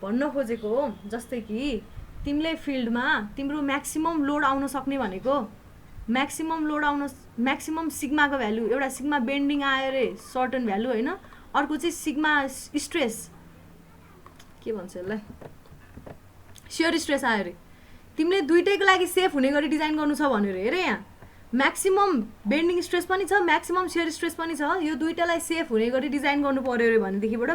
भन्न खोजेको हो। जस्तै कि तिमीले फिल्डमा तिम्रो म्याक्सिमम लोड आउन सक्ने भनेको म्याक्सिमम सिग्माको भ्यालु, एउटा सिग्मा बेन्डिङ आयो अरे सर्टन भ्यालु होइन, अर्को चाहिँ सिग्मा स्ट्रेस के भन्छ यसलाई सियर स्ट्रेस आयो अरे, तिमीले दुइटैको लागि सेफ हुने गरी डिजाइन गर्नु छ भनेर हेरे, यहाँ म्याक्सिमम बेन्डिङ स्ट्रेस पनि छ, म्याक्सिमम सियर स्ट्रेस पनि छ, यो दुइटालाई सेफ हुने गरी डिजाइन गर्नु पर्यो अरे भनेदेखिबाट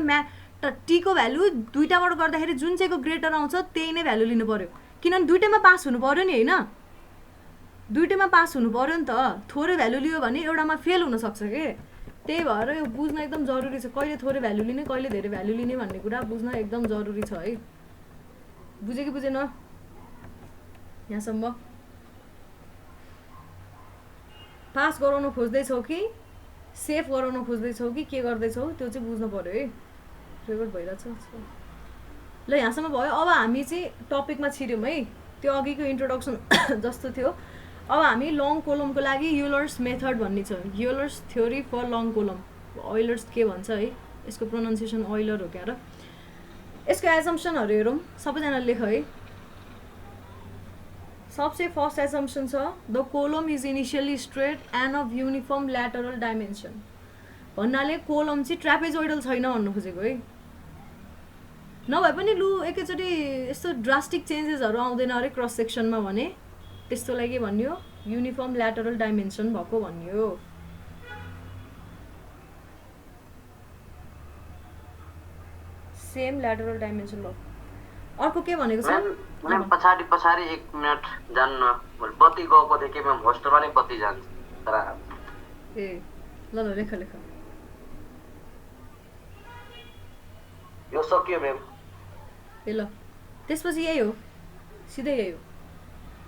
टीको भ्यालु दुईटाबाट गर्दाखेरि जुन चाहिँको ग्रेटर आउँछ त्यही नै भ्यालु लिनु पर्यो, किनभने दुईटैमा पास हुनु पर्यो नि होइन, दुईटैमा पास हुनु पर्यो नि त, थोरै भ्यालु लियो भने एउटामा फेल हुनसक्छ के, त्यही भएर यो बुझ्न एकदम जरुरी छ, कहिले थोरै भ्यालु लिने कहिले धेरै भ्यालु लिने भन्ने कुरा बुझ्न एकदम जरुरी छ है। बुझ्यो कि बुझेन यहाँसम्म? पास गराउन खोज्दैछौ कि सेफ गराउन खोज्दैछौ कि के गर्दैछौ त्यो चाहिँ बुझ्नु पर्यो है। फेभरेट भइरहेछ ल, यहाँसम्म भयो। अब हामी चाहिँ टपिकमा छिर्यौँ है, त्यो अघिको इन्ट्रोडक्सन जस्तो थियो। अब हामी लङ कोलमको लागि युलर्स मेथड भन्ने छ, Euler's theory for long column, Euler's के भन्छ है, यसको प्रोनाउन्सिएसन ओइलर हो क्या र। यसको एजम्पसनहरू हेरौँ, सबैजनाले लेख है। सबसे फर्स्ट एजम्पसन छ the column is initially straight and of uniform lateral dimension, भन्नाले कोलम चाहिँ ट्रापेजोइडल छैन भन्नु खोजेको है। नभए पनि लु एकैचोटि यस्तो ड्रास्टिक चेन्जेसहरू आउँदैन अरे क्रस सेक्सनमा भने, त्यस्तोलाई के भन्यो, युनिफर्म ल्याटरल डाइमेन्सन भएको भन्यो। सेम ल्याटरल डाइमेन्सन भयो। अर्को के भनेको छ, मैम पछाडी 1 मिनेट जान्न, बत्ती गएको थिए कि मैम होस्टलमा नै बत्ती जान्छ तर ए ल लेख यो सकियो मैम। ए ल त्यसपछि यही हो, सिधै यही हो।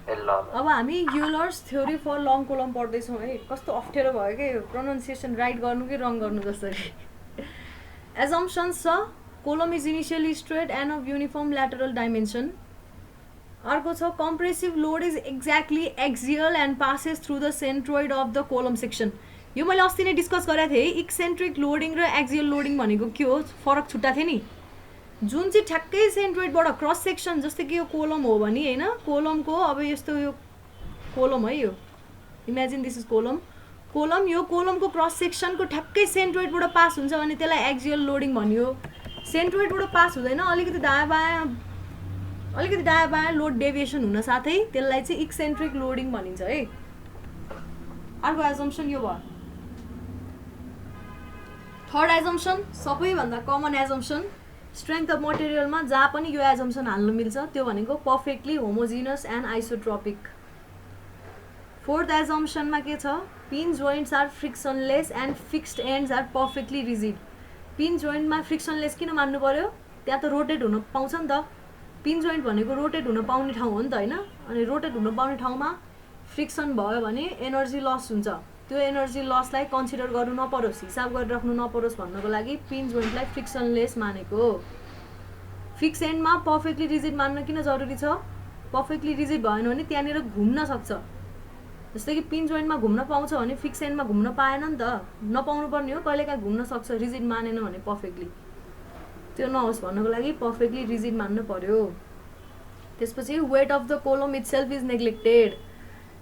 ए ल अब हामी Euler's theory for long column पढ्दैछौँ है। कस्तो अप्ठ्यारो भयो कि प्रोनाउन्सिएसन राइट गर्नु कि रङ गर्नु जसरी। एजम्पसन्स छ column is initially straight and of uniform lateral dimension. अर्को छ compressive load is exactly axial and passes through the centroid of the column section. यो मैले अस्ति नै डिस्कस गरेको थिएँ, इक्सेन्ट्रिक लोडिङ र एक्जियल लोडिङ भनेको के हो, फरक छुट्टा थियो नि। जुन चाहिँ ठ्याक्कै सेन्ट्रोइडबाट क्रस सेक्सन, जस्तै कि यो कोलम हो भने होइन, कोलमको अब यस्तो यो कोलम है, यो इमेजिन दिस इज कोलम, यो कोलमको क्रस सेक्सनको ठ्याक्कै सेन्ट्रोइडबाट पास हुन्छ भने त्यसलाई एक्जियल लोडिङ भनियो। सेन्ट्रोइडबाट पास हुँदैन, अलिकति दायाँ बायाँ लोड डेभिएसन हुन साथै त्यसलाई चाहिँ इक्सेन्ट्रिक लोडिङ भनिन्छ है। अर्को एजम्पसन यो भयो। थर्ड एजम्पसन सबैभन्दा कमन एजम्पसन, स्ट्रेन्थ अफ मटेरियलमा जहाँ पनि यो एजम्पसन हाल्नु मिल्छ, त्यो भनेको perfectly homogeneous and isotropic. Fourth एजम्पसनमा के छ, pin joints are frictionless and fixed ends are perfectly rigid. Pin जोइन्टमा फ्रिक्सनलेस किन मान्नु पर्यो, त्यहाँ त रोटेट हुन पाउँछ नि त, पिन जोइन्ट भनेको रोटेट हुन पाउने ठाउँ हो नि त होइन, अनि रोटेट हुन पाउने ठाउँमा फ्रिक्सन भयो भने एनर्जी लस हुन्छ, त्यो एनर्जी लसलाई कन्सिडर गर्नु नपरोस्, हिसाब गरेर राख्नु नपरोस् भन्नको लागि पिन जोइन्टलाई फ्रिक्सनलेस मानेको। फिक्स एन्डमा पर्फेक्टली रिजिड मान्न किन जरुरी छ, पर्फेक्टली रिजिड भएन भने त्यहाँनिर घुम्न सक्छ, जस्तै कि पिन जोइन्टमा घुम्न पाउँछ भने फिक्स एन्डमा घुम्न पाएन नि त, नपाउनु पर्ने हो, कहिलेकाहीँ घुम्न सक्छ, रिजिड मानेन भने पर्फेक्टली, त्यो नहोस् भन्नको लागि पर्फेक्टली रिजिड मान्नु पर्यो। त्यसपछि weight of the column itself is neglected.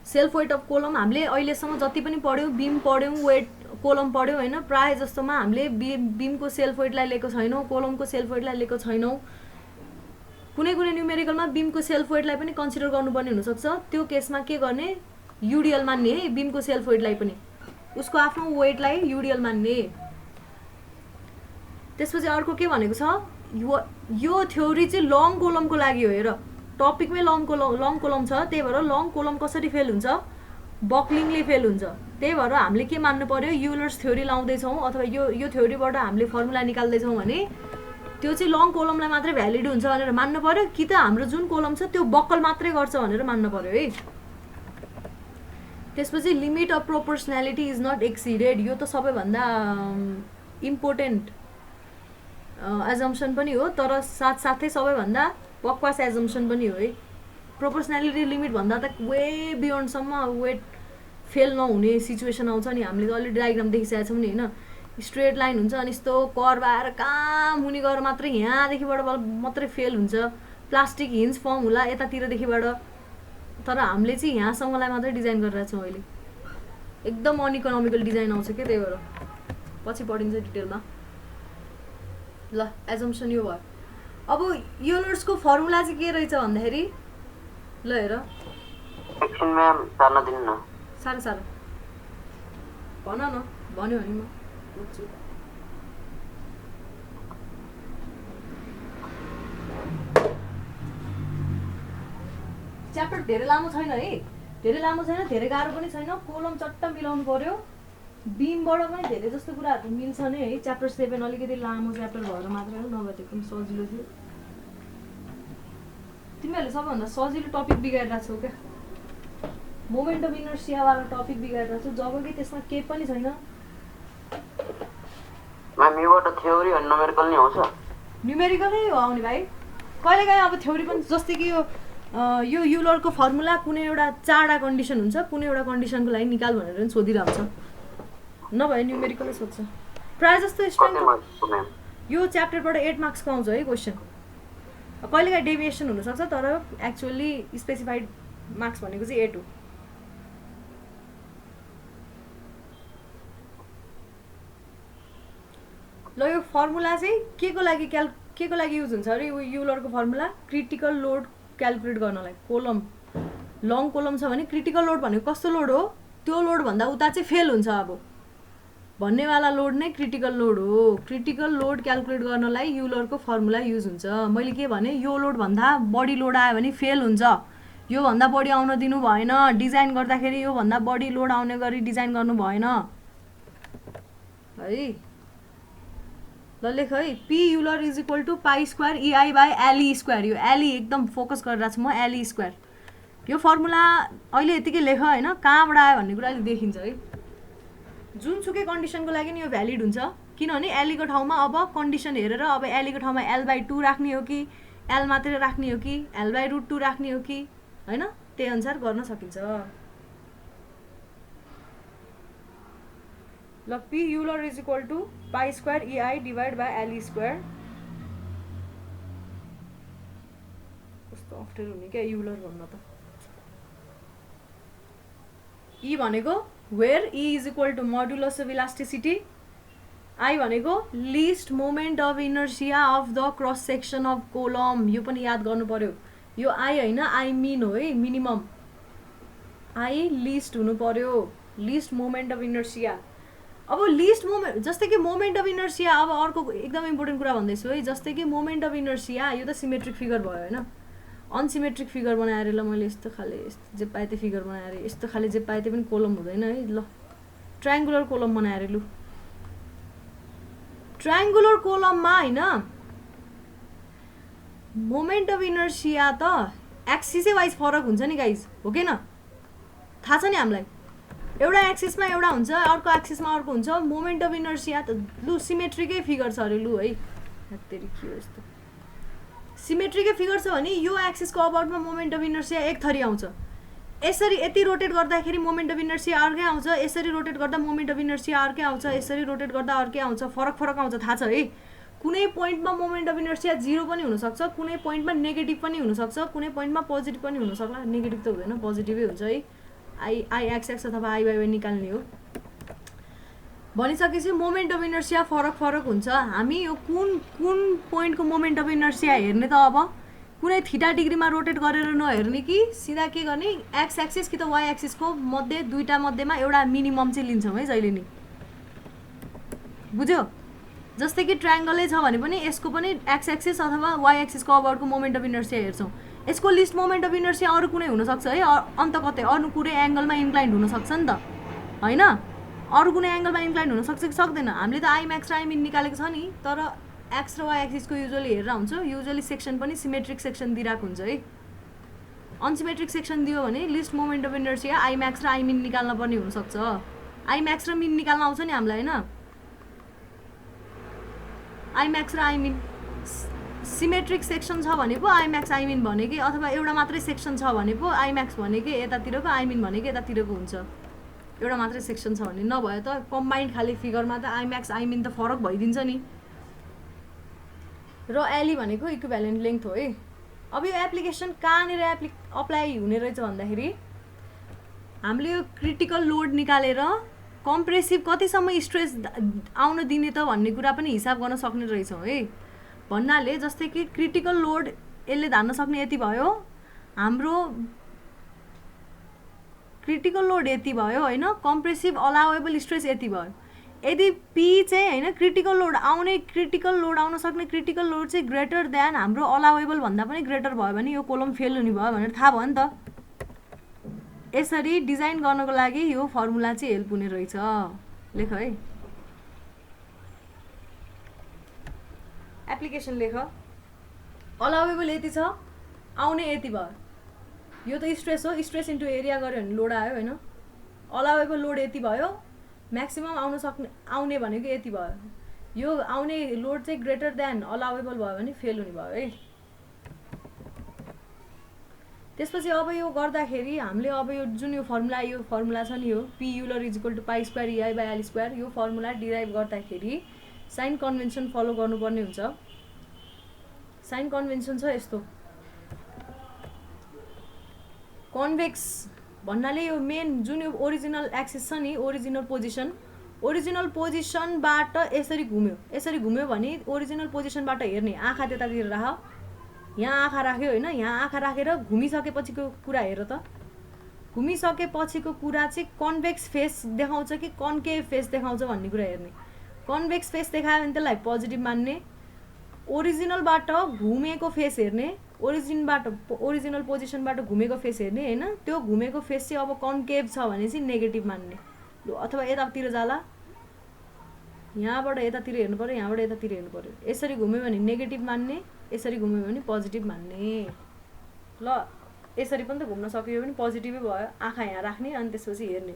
Self weight of column हामीले अहिलेसम्म जति पनि पढ्यौँ, बिम पढ्यौँ, वेट कोलम पढ्यौँ होइन, प्रायः जस्तोमा हामीले बिमको सेल्फ वेटलाई लिएको छैनौँ, कोलमको सेल्फ वेटलाई लिएको छैनौँ। कुनै कुनै न्युमेरिकलमा बिमको सेल्फ वेटलाई पनि कन्सिडर गर्नुपर्ने हुनसक्छ, त्यो केसमा के गर्ने, युडिएल मान्ने है, बिमको सेल्फ वेटलाई पनि, उसको आफ्नो वेटलाई युडिएल मान्ने। त्यसपछि अर्को के भनेको छ, यो थ्योरी चाहिँ लङ कोलमको लागि हो। हेर टपिकमै लङ कोलम छ, त्यही भएर लङ कोलम कसरी फेल हुन्छ, बक्लिङले फेल हुन्छ। त्यही भएर हामीले के मान्नु पर्यो, युलर्स थ्योरी लाउँदैछौँ अथवा यो थ्योरीबाट हामीले फर्मुला निकाल्दैछौँ भने त्यो चाहिँ लङ कोलमलाई मात्रै भ्यालिड हुन्छ भनेर मान्नु पर्यो, कि त हाम्रो जुन कोलम छ त्यो बक्कल मात्रै गर्छ भनेर मान्नु पर्यो है। त्यसपछि limit of proportionality is not exceeded, यो त सबैभन्दा इम्पोर्टेन्ट एजम्सन पनि हो, तर साथसाथै सबैभन्दा बकवास एजम्सन पनि हो है। प्रोपोर्सनालिटी लिमिट भन्दा त वे बियोन्डसम्म वेट फेल नहुने सिचुएसन आउँछ नि। हामीले त अलरेडी डायग्राम देखिसकेका छौँ नि होइन, स्ट्रेट लाइन हुन्छ अनि यस्तो कर्भ आएर कहाँ मुनि गएर मात्रै यहाँदेखिबाट मात्रै फेल हुन्छ, प्लास्टिक हिन्ज फर्म होला यतातिरदेखिबाट, तर हामीले चाहिँ यहाँसम्मलाई मात्रै डिजाइन गरिरहेको छौँ अहिले। एकदम अनइकोनोमिकल डिजाइन आउँछ क्या, त्यही भएर पछि पढिन्छ डिटेलमा। ल एजम्सन यो भयो। अब युलर्सको फर्मुला चाहिँ के रहेछ भन्दाखेरि, ल हेर एकछिन म्याम सार्न दिनु न। साह्रो साह्रो भन न, भन्यो भने म बुझ्छु। च्याप्टर धेरै लामो छैन है, धेरै लामो छैन, धेरै गाह्रो पनि छैन। कोलम चट्ट मिलाउनु पर्यो, बिमबाट पनि धेरै जस्तो कुराहरू मिल्छ नै है। च्याप्टर 7 अलिकति लामो च्याप्टर भएर मात्रै हो, नभए त्यो पनि सजिलो थियो। तिमीहरूले सबैभन्दा सजिलो टपिक बिगारिरहेको छौ क्या, मोमेन्ट अफ इनर्सियावाला टपिक बिगारिरहेको छौ, जब कि त्यसमा केही पनि छैन। म्याम योबाट थ्योरी अनि न्युमेरिकल नि आउँछ? न्युमेरिकलै हो आउने भाइ, कहिलेकाहीँ अब थ्योरी पनि, जस्तै कि यो युलरको फर्मुला कुनै एउटा 4वटा कन्डिसन हुन्छ, कुनै एउटा कन्डिसनको लागि निकाल भनेर पनि सोधिरहन्छ, नभए न्युमेरिकलै सोध्छ प्रायः जस्तो स्टुडेन्ट। यो च्याप्टरबाट 8 मार्क्सको आउँछ है क्वेसन, कहिलेकाहीँ डेभिएसन हुनसक्छ, तर एक्चुअली स्पेसिफाइड मार्क्स भनेको चाहिँ 8 हो। ल यो फर्मुला चाहिँ के को लागि युज हुन्छ अरे, युलरको फर्मुला क्रिटिकल लोड क्यालकुलेट गर्नलाई। कोलम लङ कोलम छ भने क्रिटिकल लोड भनेको कस्तो लोड हो, त्यो लोडभन्दा उता चाहिँ फेल हुन्छ अब भन्नेवाला लोड नै क्रिटिकल लोड हो। क्रिटिकल लोड क्यालकुलेट गर्नलाई युलरको फर्मुला युज हुन्छ। मैले के भने, यो लोडभन्दा बढी लोड आयो भने फेल हुन्छ, योभन्दा बढी आउन दिनु भएन, डिजाइन गर्दाखेरि योभन्दा बढी लोड आउने गरी डिजाइन गर्नु भएन है। ल लेख है, P Euler is equal to pi square EI by LE square. यो एलई एकदम फोकस गरिरहेको छु म, एलई स्क्वायर। यो फर्मुला अहिले यतिकै लेख होइन, कहाँबाट आयो भन्ने कुरा अहिले देखिन्छ है। जुनसुकै कन्डिसनको लागि नि यो भ्यालिड हुन्छ, किनभने एलीको ठाउँमा अब कन्डिसन हेरेर अब एलीको ठाउँमा L/2 राख्ने हो कि एल मात्रै राख्ने हो कि L/√2 राख्ने हो कि हैन, त्यही अनुसार गर्न सकिन्छ। ल P Euler is equal to pi square EI divided by LE square। कस्तो अप्ठ्यारो हुने क्या Euler भन्न त। E भनेको where E is equal to modulus of elasticity, I भनेको least moment of inertia of the cross section of column। यो पनि याद गर्नु पर्यो, यो I हैन, I mean हो है, मिनिमम I least हुनु पर्यो, least moment of inertia। अब लिस्ट मोमेन्ट जस्तै कि मोमेन्ट अफ इनर्सिया, अब अर्को एकदम इम्पोर्टेन्ट कुरा भन्दैछु है, जस्तै कि मोमेन्ट अफ इनर्सिया यो त सिमेट्रिक फिगर भयो हैन, अनसिमेट्रिक फिगर बनाएर ल मैले यस्तो खाले यस्तो जे पाए त्यो फिगर बनाएर यस्तो खाले जे पाए त्यो पनि कोलम हुँदैन है। ल ट्रायंगुलर कोलम बनाएर लु, ट्रायंगुलर कोलममा हैन मोमेन्ट अफ इनर्सिया त एक्सिसै वाइज फरक हुन्छ नि गाइज, हो कि न? थाहा छ नि हामीलाई, एउटा एक्सिसमा एउटा हुन्छ, अर्को एक्सिसमा अर्को हुन्छ। मोमेन्ट अफ इनर्सिया त लु सिमेट्रिकै फिगर छ अरे, लु है तेरि के हो यस्तो सिमेट्रिकै फिगर छ भने यो एक्सिसको अबाउटमा मोमेन्ट अफ इनर्सिया एक थरी आउँछ, यसरी यति रोटेट गर्दाखेरि मोमेन्ट अफ इनर्सिया अर्कै आउँछ, यसरी रोटेट गर्दा मोमेन्ट अफ इनर्सिया अर्कै आउँछ, यसरी रोटेट गर्दा अर्कै आउँछ, फरक फरक आउँछ, थाहा छ है। कुनै पोइन्टमा मोमेन्ट अफ इनर्सिया 0 पनि हुनसक्छ, कुनै पोइन्टमा नेगेटिभ पनि हुनसक्छ, कुनै पोइन्टमा पोजिटिभ पनि हुनसक्ला, नेगेटिभ त हुँदैन पोजिटिभै हुन्छ है। आई एक्स अथवा आई वाई निकाल्ने हो भनिसकेपछि मोमेन्ट अफ इनर्सिया फरक फरक हुन्छ। हामी यो कुन पोइन्टको मोमेन्ट अफ इनर्सिया हेर्ने त, अब कुनै थीटा डिग्रीमा रोटेट गरेर नहेर्ने कि सिधा के गर्ने, एक्स एक्सिस कि त वाई एक्सिसको मध्ये दुईटा मध्येमा एउटा मिनिमम चाहिँ लिन्छौँ है जहिले नि, बुझ्यो? जस्तै कि ट्रायंगलै छ भने पनि यसको पनि एक्स एक्सिस अथवा वाई एक्सिसको अबाउटको मोमेन्ट अफ इनर्सिया हेर्छौँ, यसको लिस्ट मोमेन्ट अफ इनर्सिया अरू कुनै हुनसक्छ है, अन्त कतै अरू कुनै एङ्गलमा इन्क्लाइन्ड हुनसक्छ नि त होइन, अरू कुनै एङ्गलमा इन्क्लाइन्ड हुनसक्छ कि सक्दैन। हामीले त आई म्याक्स र आई मिन निकालेको छ नि, तर एक्स र वाई एक्सिसको युजली हेरेर हुन्छ, युजली सेक्सन पनि सिमेट्रिक सेक्सन दिइरहेको हुन्छ है। अनसिमेट्रिक सेक्सन दियो भने list moment of inertia I Max र आई मिन निकाल्न पर्ने हुनसक्छ। आई म्याक्स र मिन निकाल्न आउँछ नि हामीलाई होइन, आई म्याक्स र आई मिन। सिमेट्रिक सेक्सन छ भने पो आई म्याक्स आई मिन भने कि, अथवा एउटा मात्रै सेक्सन छ भने पो आई म्याक्स भने कि यतातिरको, आई मिन भने कि यतातिरको हुन्छ। एउटा मात्रै सेक्सन छ भने, नभए त कम्बाइन्ड खाली फिगरमा त आई म्याक्स आई मिन त फरक भइदिन्छ नि। र एली भनेको इक्विभ्यालेन्ट लेन्थ हो है। अब यो एप्लिकेसन कहाँनिर अप्लाई हुने रहेछ भन्दाखेरि हामीले यो क्रिटिकल लोड निकालेर कम्प्रेसिभ कतिसम्म स्ट्रेस आउन दिने त भन्ने कुरा पनि हिसाब गर्न सक्ने रहेछौँ है। भन्नाले जस्तै कि क्रिटिकल लोड यसले धान्न सक्ने यति भयो, हाम्रो क्रिटिकल लोड यति भयो होइन, कम्प्रेसिभ अलावेबल स्ट्रेस यति भयो। यदि पी चाहिँ होइन क्रिटिकल लोड आउन सक्ने क्रिटिकल लोड चाहिँ ग्रेटर देन हाम्रो अलावेबल भन्दा पनि ग्रेटर भयो भने यो कोलम फेल हुने भयो भनेर थाहा भयो नि त। यसरी डिजाइन गर्नको लागि यो फर्मुला चाहिँ हेल्प हुने रहेछ। लेख है, एप्लिकेसन लेख। अलावेबल यति छ, आउने यति भयो, यो त स्ट्रेस हो, स्ट्रेस इन्टु एरिया गऱ्यो भने लोड आयो होइन। अलावेबल लोड यति भयो, म्याक्सिमम आउने भनेको यति भयो, यो आउने लोड चाहिँ ग्रेटर देन अलावेबल भयो भने फेल हुने भयो है। त्यसपछि अब यो गर्दाखेरि हामीले अब यो जुन यो फर्मुला छ नि, यो P Euler is equal to pi square EI by L square, यो फर्मुला डिराइभ गर्दाखेरि साइन कन्भेन्सन फलो गर्नुपर्ने हुन्छ। साइन कन्भेन्सन छ यस्तो, कन्भेक्स भन्नाले यो मेन जुन यो ओरिजिनल एक्सिस छ नि, ओरिजिनल पोजिसनबाट यसरी घुम्यो भने ओरिजिनल पोजिसनबाट हेर्ने, आँखा त्यतातिर राख, यहाँ आँखा राख्यो होइन, यहाँ आँखा राखेर घुमिसकेपछिको कुरा हेर त। घुमिसकेपछिको कुरा चाहिँ कन्भेक्स फेस देखाउँछ कि कन्केभ फेस देखाउँछ भन्ने कुरा हेर्ने। कन्भेक्स फेस देखायो भने त्यसलाई पोजिटिभ मान्ने, ओरिजिनलबाट घुमेको फेस हेर्ने, ओरिजिनल पोजिसनबाट घुमेको फेस हेर्ने होइन। त्यो घुमेको फेस चाहिँ अब कन्केभ छ भने चाहिँ नेगेटिभ मान्ने, अथवा यतातिर जाला, यहाँबाट यतातिर हेर्नु पऱ्यो, यहाँबाट यतातिर हेर्नु पऱ्यो। यसरी घुम्यो भने नेगेटिभ मान्ने, यसरी घुम्यो भने पोजिटिभ मान्ने। ल यसरी पनि त घुम्न सक्यो भने पोजिटिभै भयो, आँखा यहाँ राख्ने अनि त्यसपछि हेर्ने।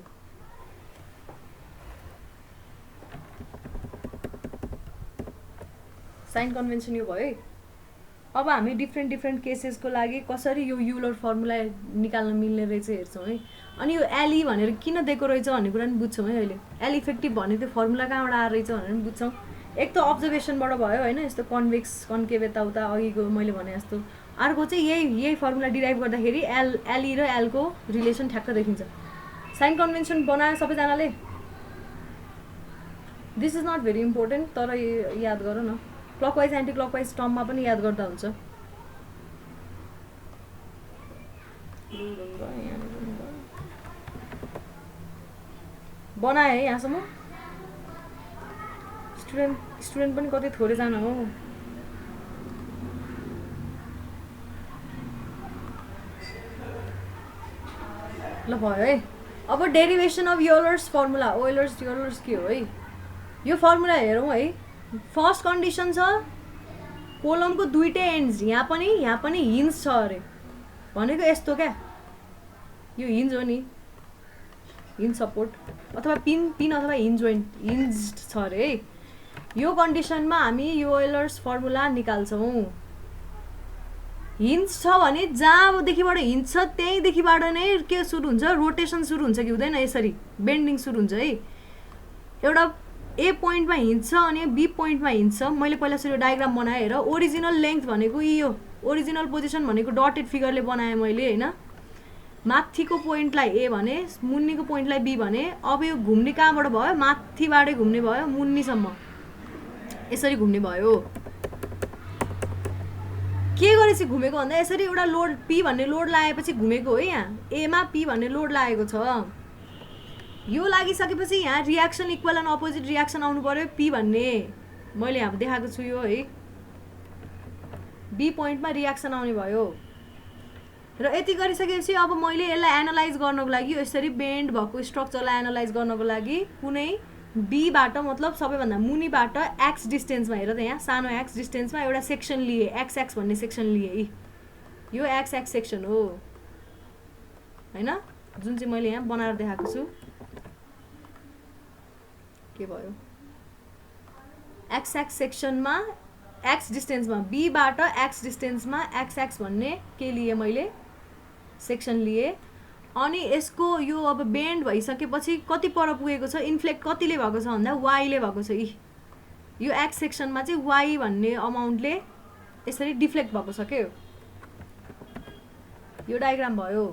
साइन कन्भेन्सन यो भयो है। अब हामी डिफ्रेन्ट केसेसको लागि कसरी यो युलर फर्मुला निकाल्न मिल्ने रहेछ हेर्छौँ है। अनि यो एली भनेर किन दिएको रहेछ भन्ने कुरा पनि बुझ्छौँ है। अहिले एल इफेक्टिभ भन्ने त्यो फर्मुला कहाँबाट आएर रहेछ भनेर पनि बुझ्छौँ। एक त अब्जर्भेसनबाट भयो होइन, यस्तो कन्भेक्स कन्केभ यताउता अघिको मैले भने जस्तो। अर्को चाहिँ यही फर्मुला डिराइभ गर्दाखेरि एली र एलको रिलेसन ठ्याक्क देखिन्छ। साइन कन्भेन्सन बनायो सबैजनाले, this is not very important, तर याद गर न। क्लकवाइज एन्टी क्लकवाइज टर्ममा पनि याद गर्दा हुन्छ। बनाए है यहाँसम्म। स्टुडेन्ट पनि कति थोरै जान हो। ल भयो है। अब डेरिभेसन अफ योलर्स फर्मुला, योलर्स के हो है, यो फर्मुला हेरौँ है। फर्स्ट कन्डिसन छ कोलमको दुईटै एन्ड्स, यहाँ पनि हिन्ज छ अरे, भनेको यस्तो क्या, यो हिन्ज हो नि, हिन्ज सपोर्ट अथवा पिन अथवा हिन्ज छ अरे है। यो कन्डिसनमा हामी योलर्स फर्मुला निकाल्छौँ। हिन्ज छ भने जहाँदेखिबाट हिन्ज छ त्यहीँदेखिबाट नै के सुरु हुन्छ, रोटेसन सुरु हुन्छ कि हुँदैन, यसरी बेन्डिङ सुरु हुन्छ है। एउटा ए पोइन्टमा हिन्ज छ अनि बी पोइन्टमा हिन्ज छ। मैले पहिला सुरु डायग्राम बनाएँ हेर। ओरिजिनल लेन्थ भनेको यो, ओरिजिनल पोजिसन भनेको डटेड फिगरले बनाएँ मैले होइन। माथिको पोइन्टलाई ए भने, मुन्नीको पोइन्टलाई बी भने। अब यो घुम्ने कहाँबाट भयो, माथिबाटै घुम्ने भयो मुन्नीसम्म, यसरी घुम्ने भयो। के गरेपछि घुमेको भन्दा यसरी एउटा लोड पी भन्ने लोड लागेपछि घुमेको हो। यहाँ एमा पी भन्ने लोड लागेको छ। यो लागिसकेपछि यहाँ reaction equal and opposite reaction आउनु पर्यो। पी भन्ने मैले यहाँ देखाएको छु यो है, बी पोइन्टमा रियाक्सन आउने भयो। र यति गरिसकेपछि अब मैले यसलाई एनालाइज गर्नको लागि यसरी बेन्ड भएको स्ट्रक्चरलाई एनालाइज गर्नको लागि कुनै बीबाट मतलब सबैभन्दा मुनिबाट एक्स डिस्टेन्समा हेर त यहाँ सानो एक्स डिस्टेन्समा एउटा सेक्सन लिए एक्स एक्स भन्ने सेक्सन लिए यो एक्स एक्स सेक्सन हो हैन जुन चाहिँ मैले यहाँ बनाएर देखाएको छु के भयो एक्स एक्स सेक्सनमा एक्स डिस्टेन्समा बीबाट एक्स डिस्टेन्समा एक्स एक्स भन्ने के लिए मैले सेक्सन लिए अनि यसको यो अब बेन्ड भइसकेपछि कति पर पुगेको छ इन्फ्लेक्ट कतिले भएको छ भन्दा वाईले भएको छ यो एक्स सेक्सनमा चाहिँ वाई भन्ने अमाउन्टले यसरी डिफ्लेक्ट भएको छ के यो डायग्राम भयो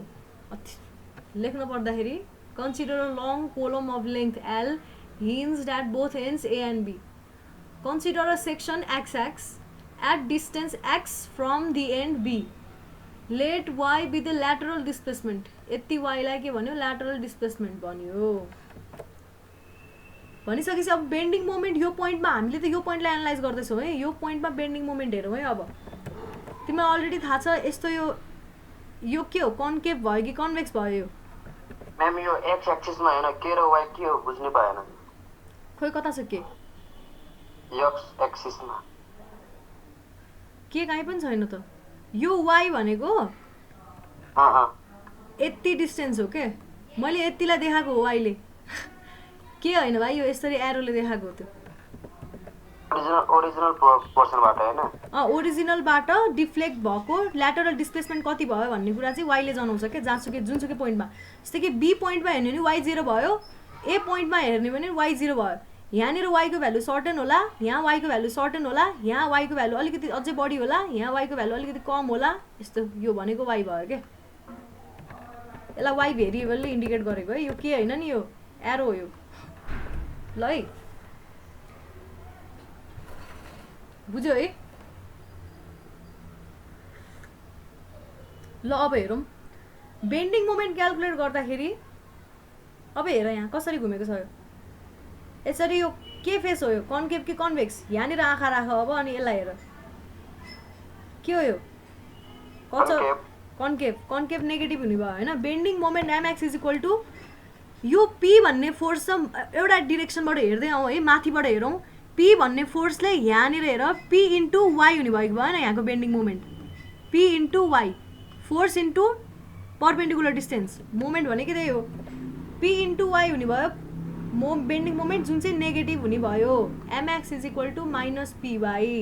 लेख्न पर्दाखेरि consider a long column of length L hinged at both ends A and B. Consider a section XX at distance X from the end B. Let Y be the lateral displacement. यति Y लाई के भन्यो lateral displacement भन्यो भनिसकेपछि अब bending moment यो पोइन्टमा हामीले त यो पोइन्टलाई एनालाइज गर्दैछौँ है यो पोइन्टमा बेन्डिङ मोमेन्ट हेरौँ है अब तिमीलाई अलरेडी थाहा छ यस्तो यो के हो कन्केभ भयो कि कन्भेक्स भयो यो म्याम यो एक्स एक्सिसमा हैन के र वाई के हो बुझ्नै पाएन खोइ कता छ के एक्स एक्सिसमा के काहीँ पनि छैन त यो वाई भनेको यति डिस्टेन्स हो के मैले यतिलाई देखाएको हो वाईले के हैन भाइ यो यसरी एरोले देखाएको हो त्यो ओरिजिनल पोर्सनबाट हैन ओरिजिनलबाट डिफ्लेक्ट भएको ल्याटरल डिस्प्लेसमेन्ट कति भयो भन्ने कुरा चाहिँ वाईले जनाउँछ के जुनसुकै पोइन्टमा जस्तै कि बी पोइन्टमा हेर्ने भने वाई 0 भयो ए पोइन्टमा हेर्ने भने वाई 0 भयो यहाँनिर वाईको भ्यालु सर्टेन होला यहाँ वाईको भ्यालु सर्टेन होला यहाँ वाईको भ्यालु अलिकति अझै बढी होला यहाँ वाईको भ्यालु अलिकति कम होला यस्तो यो भनेको वाई भयो के यसलाई वाई भेरिएबलले इन्डिकेट गरेको है यो के हैन नि यो एरो हो यो ल है बुझ्यो है ल अब हेरौँ बेन्डिङ मोमेन्ट क्याल्कुलेट गर्दाखेरि अब हेर यहाँ कसरी घुमेको छ यो यसरी यो के फेस हो यो कन्केभ कि कन्भेक्स यहाँनिर आँखा राख अब अनि यसलाई हेर के हो यो कन्केभ नेगेटिभ हुने भयो हैन bending moment MX is equal to यो पी भन्ने फोर्स एउटा डिरेक्सनबाट हेर्दै आउँ है माथिबाट हेरौँ पी भन्ने फोर्सले यहाँनिर हेर पी इन्टु वाई हुने भएको भएन यहाँको bending moment P into Y force into perpendicular distance moment भनेको त्यही हो पी इन्टु वाई हुने भयो बेन्डिङ मोमेन्ट जुन चाहिँ नेगेटिभ हुने भयो MX is equal to minus PY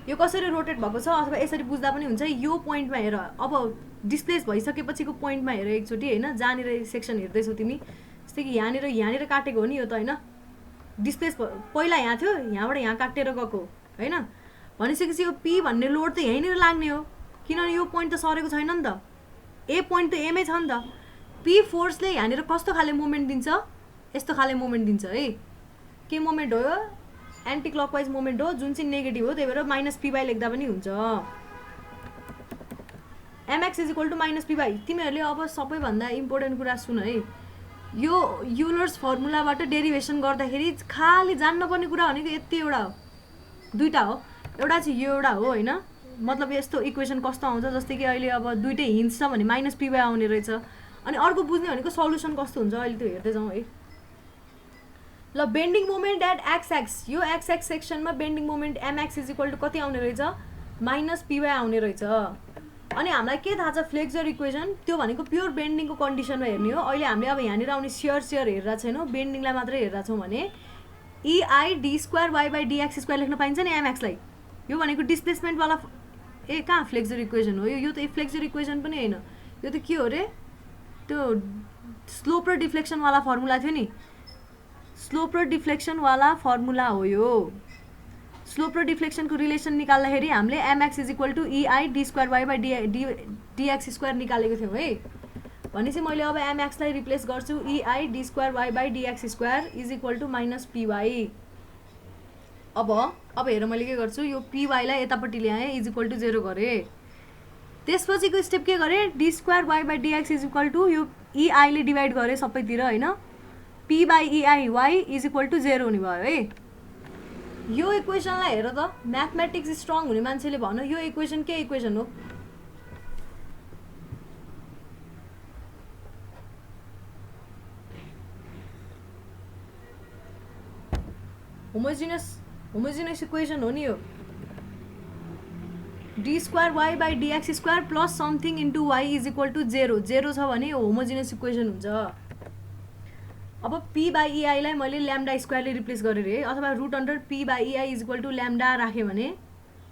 यो कसरी रोटेट भएको छ अथवा यसरी बुझ्दा पनि हुन्छ यो पोइन्टमा हेर अब डिस्प्लेस भइसकेपछिको पोइन्टमा हेर एकचोटि होइन जहाँनिर सेक्सन हेर्दैछौ तिमी जस्तै कि यहाँनिर काटेको हो नि यो त होइन डिस्प्लेस पहिला यहाँ थियो यहाँबाट यहाँ काटेर गएको होइन भनिसकेपछि यो पी भन्ने लोड त यहीँनिर लाग्ने हो किनभने यो पोइन्ट त सरेको छैन नि त ए पोइन्ट त एमै छ नि त पी फोर्सले यहाँनिर कस्तो खाले मोमेन्ट दिन्छ यस्तो खाले मोमेन्ट दिन्छ है के मोमेन्ट हो यो एन्टी क्लकवाइज मोमेन्ट हो जुन चाहिँ नेगेटिभ हो त्यही भएर माइनस पिवाई लेख्दा पनि हुन्छ MX is equal to minus PY तिमीहरूले अब सबैभन्दा इम्पोर्टेन्ट कुरा सुन है यो युलर्स फर्मुलाबाट डेरिभेसन गर्दाखेरि खाली जान्नुपर्ने कुरा भनेको यति एउटा हो दुईवटा हो एउटा चाहिँ यो एउटा हो होइन मतलब यस्तो इक्वेसन कस्तो आउँछ जस्तै कि अहिले अब दुइटै हिन्स छ भने माइनस पिवाई आउने रहेछ अनि अर्को बुझ्ने भनेको सल्युसन कस्तो हुन्छ अहिले त्यो हेर्दै जाउँ है ल bending moment at X X यो एक्स एक्स सेक्सनमा bending moment MX is equal to कति आउने रहेछ माइनस पिवाई आउने रहेछ अनि हामीलाई के थाहा छ फ्लेक्सर इक्वेसन त्यो भनेको प्योर बेन्डिङको कन्डिसनमा हेर्ने हो अहिले हामीले अब यहाँनिर आउने सेयर हेरेर छैनौँ बेन्डिङलाई मात्रै हेरेर छौँ भने EI D square Y by dx square लेख्न पाइन्छ नि एमएक्सलाई यो भनेको डिस्प्लेसमेन्टवाला ए कहाँ फ्लेक्सर इक्वेसन हो यो त फ्लेक्सर इक्वेसन पनि होइन यो त के हो रे त्यो स्लोप र डिफ्लेक्सनवाला फर्मुला थियो नि स्लोप र डिफ्लेक्सनवाला फर्मुला हो यो स्लोप र डिफ्लेक्सनको रिलेसन निकाल्दाखेरि हामीले MX is equal to EI D square Y by dx square निकालेको थियौँ है भनेपछि मैले अब एमएक्सलाई रिप्लेस गर्छु EI D square Y by dx square is equal to minus PY अब हेर मैले के गर्छु यो पिवाईलाई यतापट्टि ल्याएँ इज इक्वल टु 0 गरेँ त्यसपछिको स्टेप के गरेँ D square Y by DX is equal to यो इआईले डिभाइड गरेँ सबैतिर होइन P by EI Y is equal to 0 हुने भयो है यो इक्वेसनलाई हेर त म्याथमेटिक्स स्ट्रङ हुने मान्छेले भन्यो यो इक्वेसन के इक्वेसन हो होमोजिनियस इक्वेसन हो नि यो D square Y by dx square plus something into Y is equal to 0 0 छ भने यो होमोजिनियस इक्वेसन हुन्छ। अब पी बाई इआईलाई मैले ल्याम्डा स्क्वायरले रिप्लेस गरेँ रे अथवा root under P by EI is equal to lambda राखेँ भने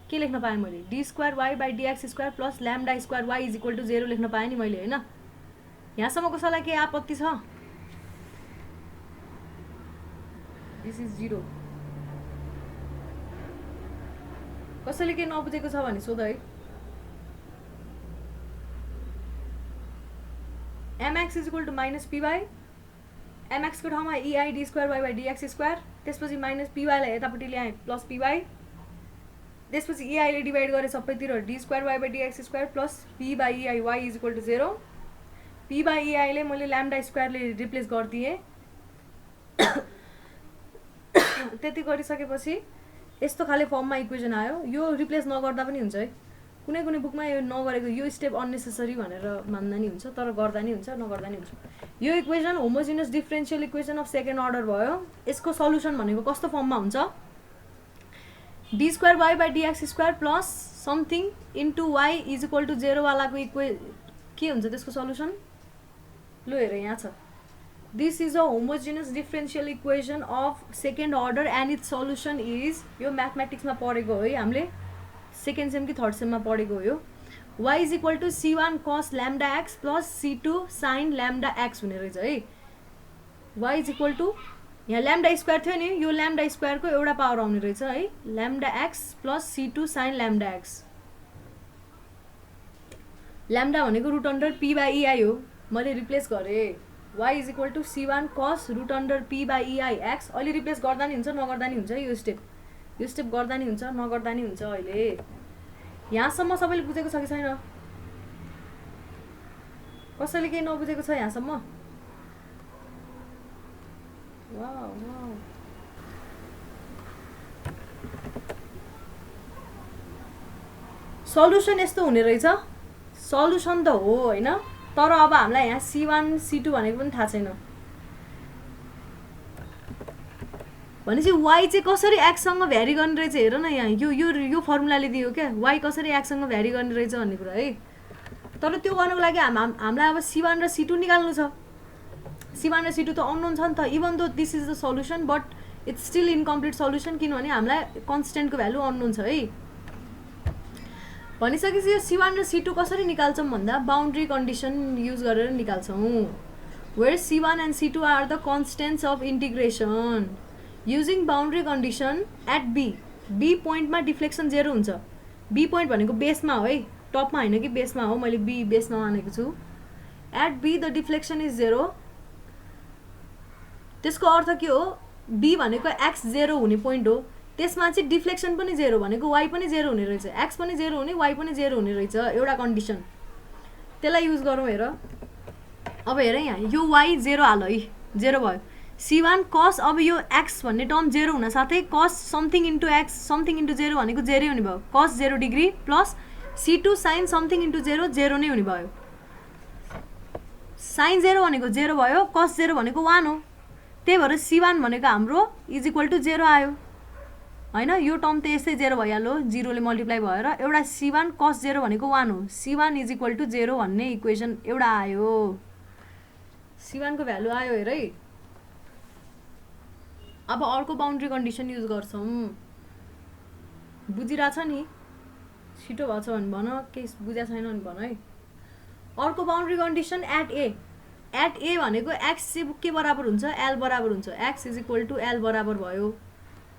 के लेख्न पाएँ मैले D square Y by dx square plus lambda square Y is equal to 0 लेख्न पाएँ नि मैले होइन। यहाँसम्म कसैलाई के आपत्ति छ? This is 0। कसैले के नबुझेको छ भने सोध है। mx is equal to minus P by MX को ठाउँमा EI D square Y by dx square त्यसपछि माइनस पीवाईलाई यतापट्टि ल्याएँ प्लस पीवाई त्यसपछि इआईले डिभाइड गरेँ सबैतिर d square Y by dx square plus P by EI Y is equal to 0 P by इआईले मैले ल्याम्डा स्क्वायरले रिप्लेस गरिदिएँ। त्यति गरिसकेपछि यस्तो खाले फर्ममा इक्वेसन आयो। यो रिप्लेस नगर्दा पनि हुन्छ है कुनै कुनै बुकमा यो नगरेको यो स्टेप अननेसेसरी भनेर मान्दा नि हुन्छ तर गर्दा नि हुन्छ नगर्दा नि हुन्छ। यो equation homogeneous differential equation of second order भयो। यसको सल्युसन भनेको कस्तो फर्ममा हुन्छ D square Y by dx square plus something into Y is equal to 0 वालाको के हुन्छ त्यसको सल्युसन लु हेर यहाँ छ this is a homogeneous differential equation of second order and its solution is यो म्याथमेटिक्समा पढेको है हामीले सेकेन्ड सेम कि थर्ड सेममा पढेको हो यो y is equal to c1 cos lambda x plus c2 sin lambda X हुने रहेछ है। y इज इक्वल टु यहाँ ल्याम्डा स्क्वायर थियो नि यो ल्याम्डा स्क्वायरको एउटा पावर आउने रहेछ है lambda x plus c2 sin lambda x. Lambda भनेको root under P by EI हो मैले रिप्लेस गरेँ y is equal to c1 cos root under P by EI x. अहिले रिप्लेस गर्दा नि हुन्छ नगर्दा नि हुन्छ यो स्टेप गर्दा नि हुन्छ नगर्दा नि हुन्छ। अहिले यहाँसम्म सबैले बुझेको छ कि छैन? कसैले केही नबुझेको छ यहाँसम्म? वाउ वाउ सल्युसन यस्तो हुने रहेछ। सल्युसन त हो होइन तर अब हामीलाई यहाँ c1 c2 भनेको पनि थाहा छैन भनेपछि y चाहिँ कसरी एक्ससँग भ्यारी गर्ने रहेछ हेर न यहाँ यो फर्मुलाले दियो क्या y कसरी एक्ससँग भ्यारी गर्ने रहेछ भन्ने कुरा है। तर त्यो गर्नको लागि हामीलाई अब c1 र c2 निकाल्नु छ। c1 र c2 त अननोन छ नि त even though this is the solution but it's still incomplete solution किनभने हामीलाई कन्स्टेन्टको भ्यालु अननोन छ है। भनिसकेपछि यो c1 र c2 कसरी निकाल्छौँ भन्दा बाउन्ड्री कन्डिसन युज गरेर निकाल्छौँ where c1 and c2 are the constants of integration using boundary condition at B पोइन्टमा डिफ्लेक्सन 0 हुन्छ। बी पोइन्ट भनेको बेसमा हो है टपमा होइन कि बेसमा हो मैले बी बेसमा मानेको छु। At B the deflection is 0 त्यसको अर्थ के हो बी भनेको एक्स 0 हुने पोइन्ट हो त्यसमा चाहिँ डिफ्लेक्सन पनि 0 भनेको वाई पनि 0 हुने रहेछ एक्स पनि 0 हुने वाई पनि 0 हुने रहेछ एउटा कन्डिसन त्यसलाई युज गरौँ हेर। अब हेर यहाँ यो वाई 0 हाल है 0 भयो c1 cos अब यो x भन्ने टर्म 0 हुन साथै cos something into x something into 0 भनेको 0 हुने भयो cos 0 degree plus c2 sin something into 0 0 नै हुने भयो। sin 0 भनेको 0 भयो cos 0 भनेको 1 हो त्यही भएर c1 भनेको हाम्रो इज इक्वल टु 0 आयो होइन। यो टर्म त यस्तै 0 भइहाल्यो 0 ले मल्टिप्लाई भएर एउटा c1 cos 0 भनेको 1 हो c1 इज इक्वल टु 0 भन्ने इक्वेसन एउटा आयो c1 को भ्यालु आयो हेर है। अब अर्को बाउन्ड्री कन्डिसन युज गर्छौँ बुझिरहेछ नि छिटो भएछ भने भन केही बुझेको छैन भने भन है। अर्को बाउन्ड्री कन्डिसन एट ए भनेको एक्स चाहिँ के बराबर हुन्छ एल बराबर हुन्छ X is equal to L बराबर भयो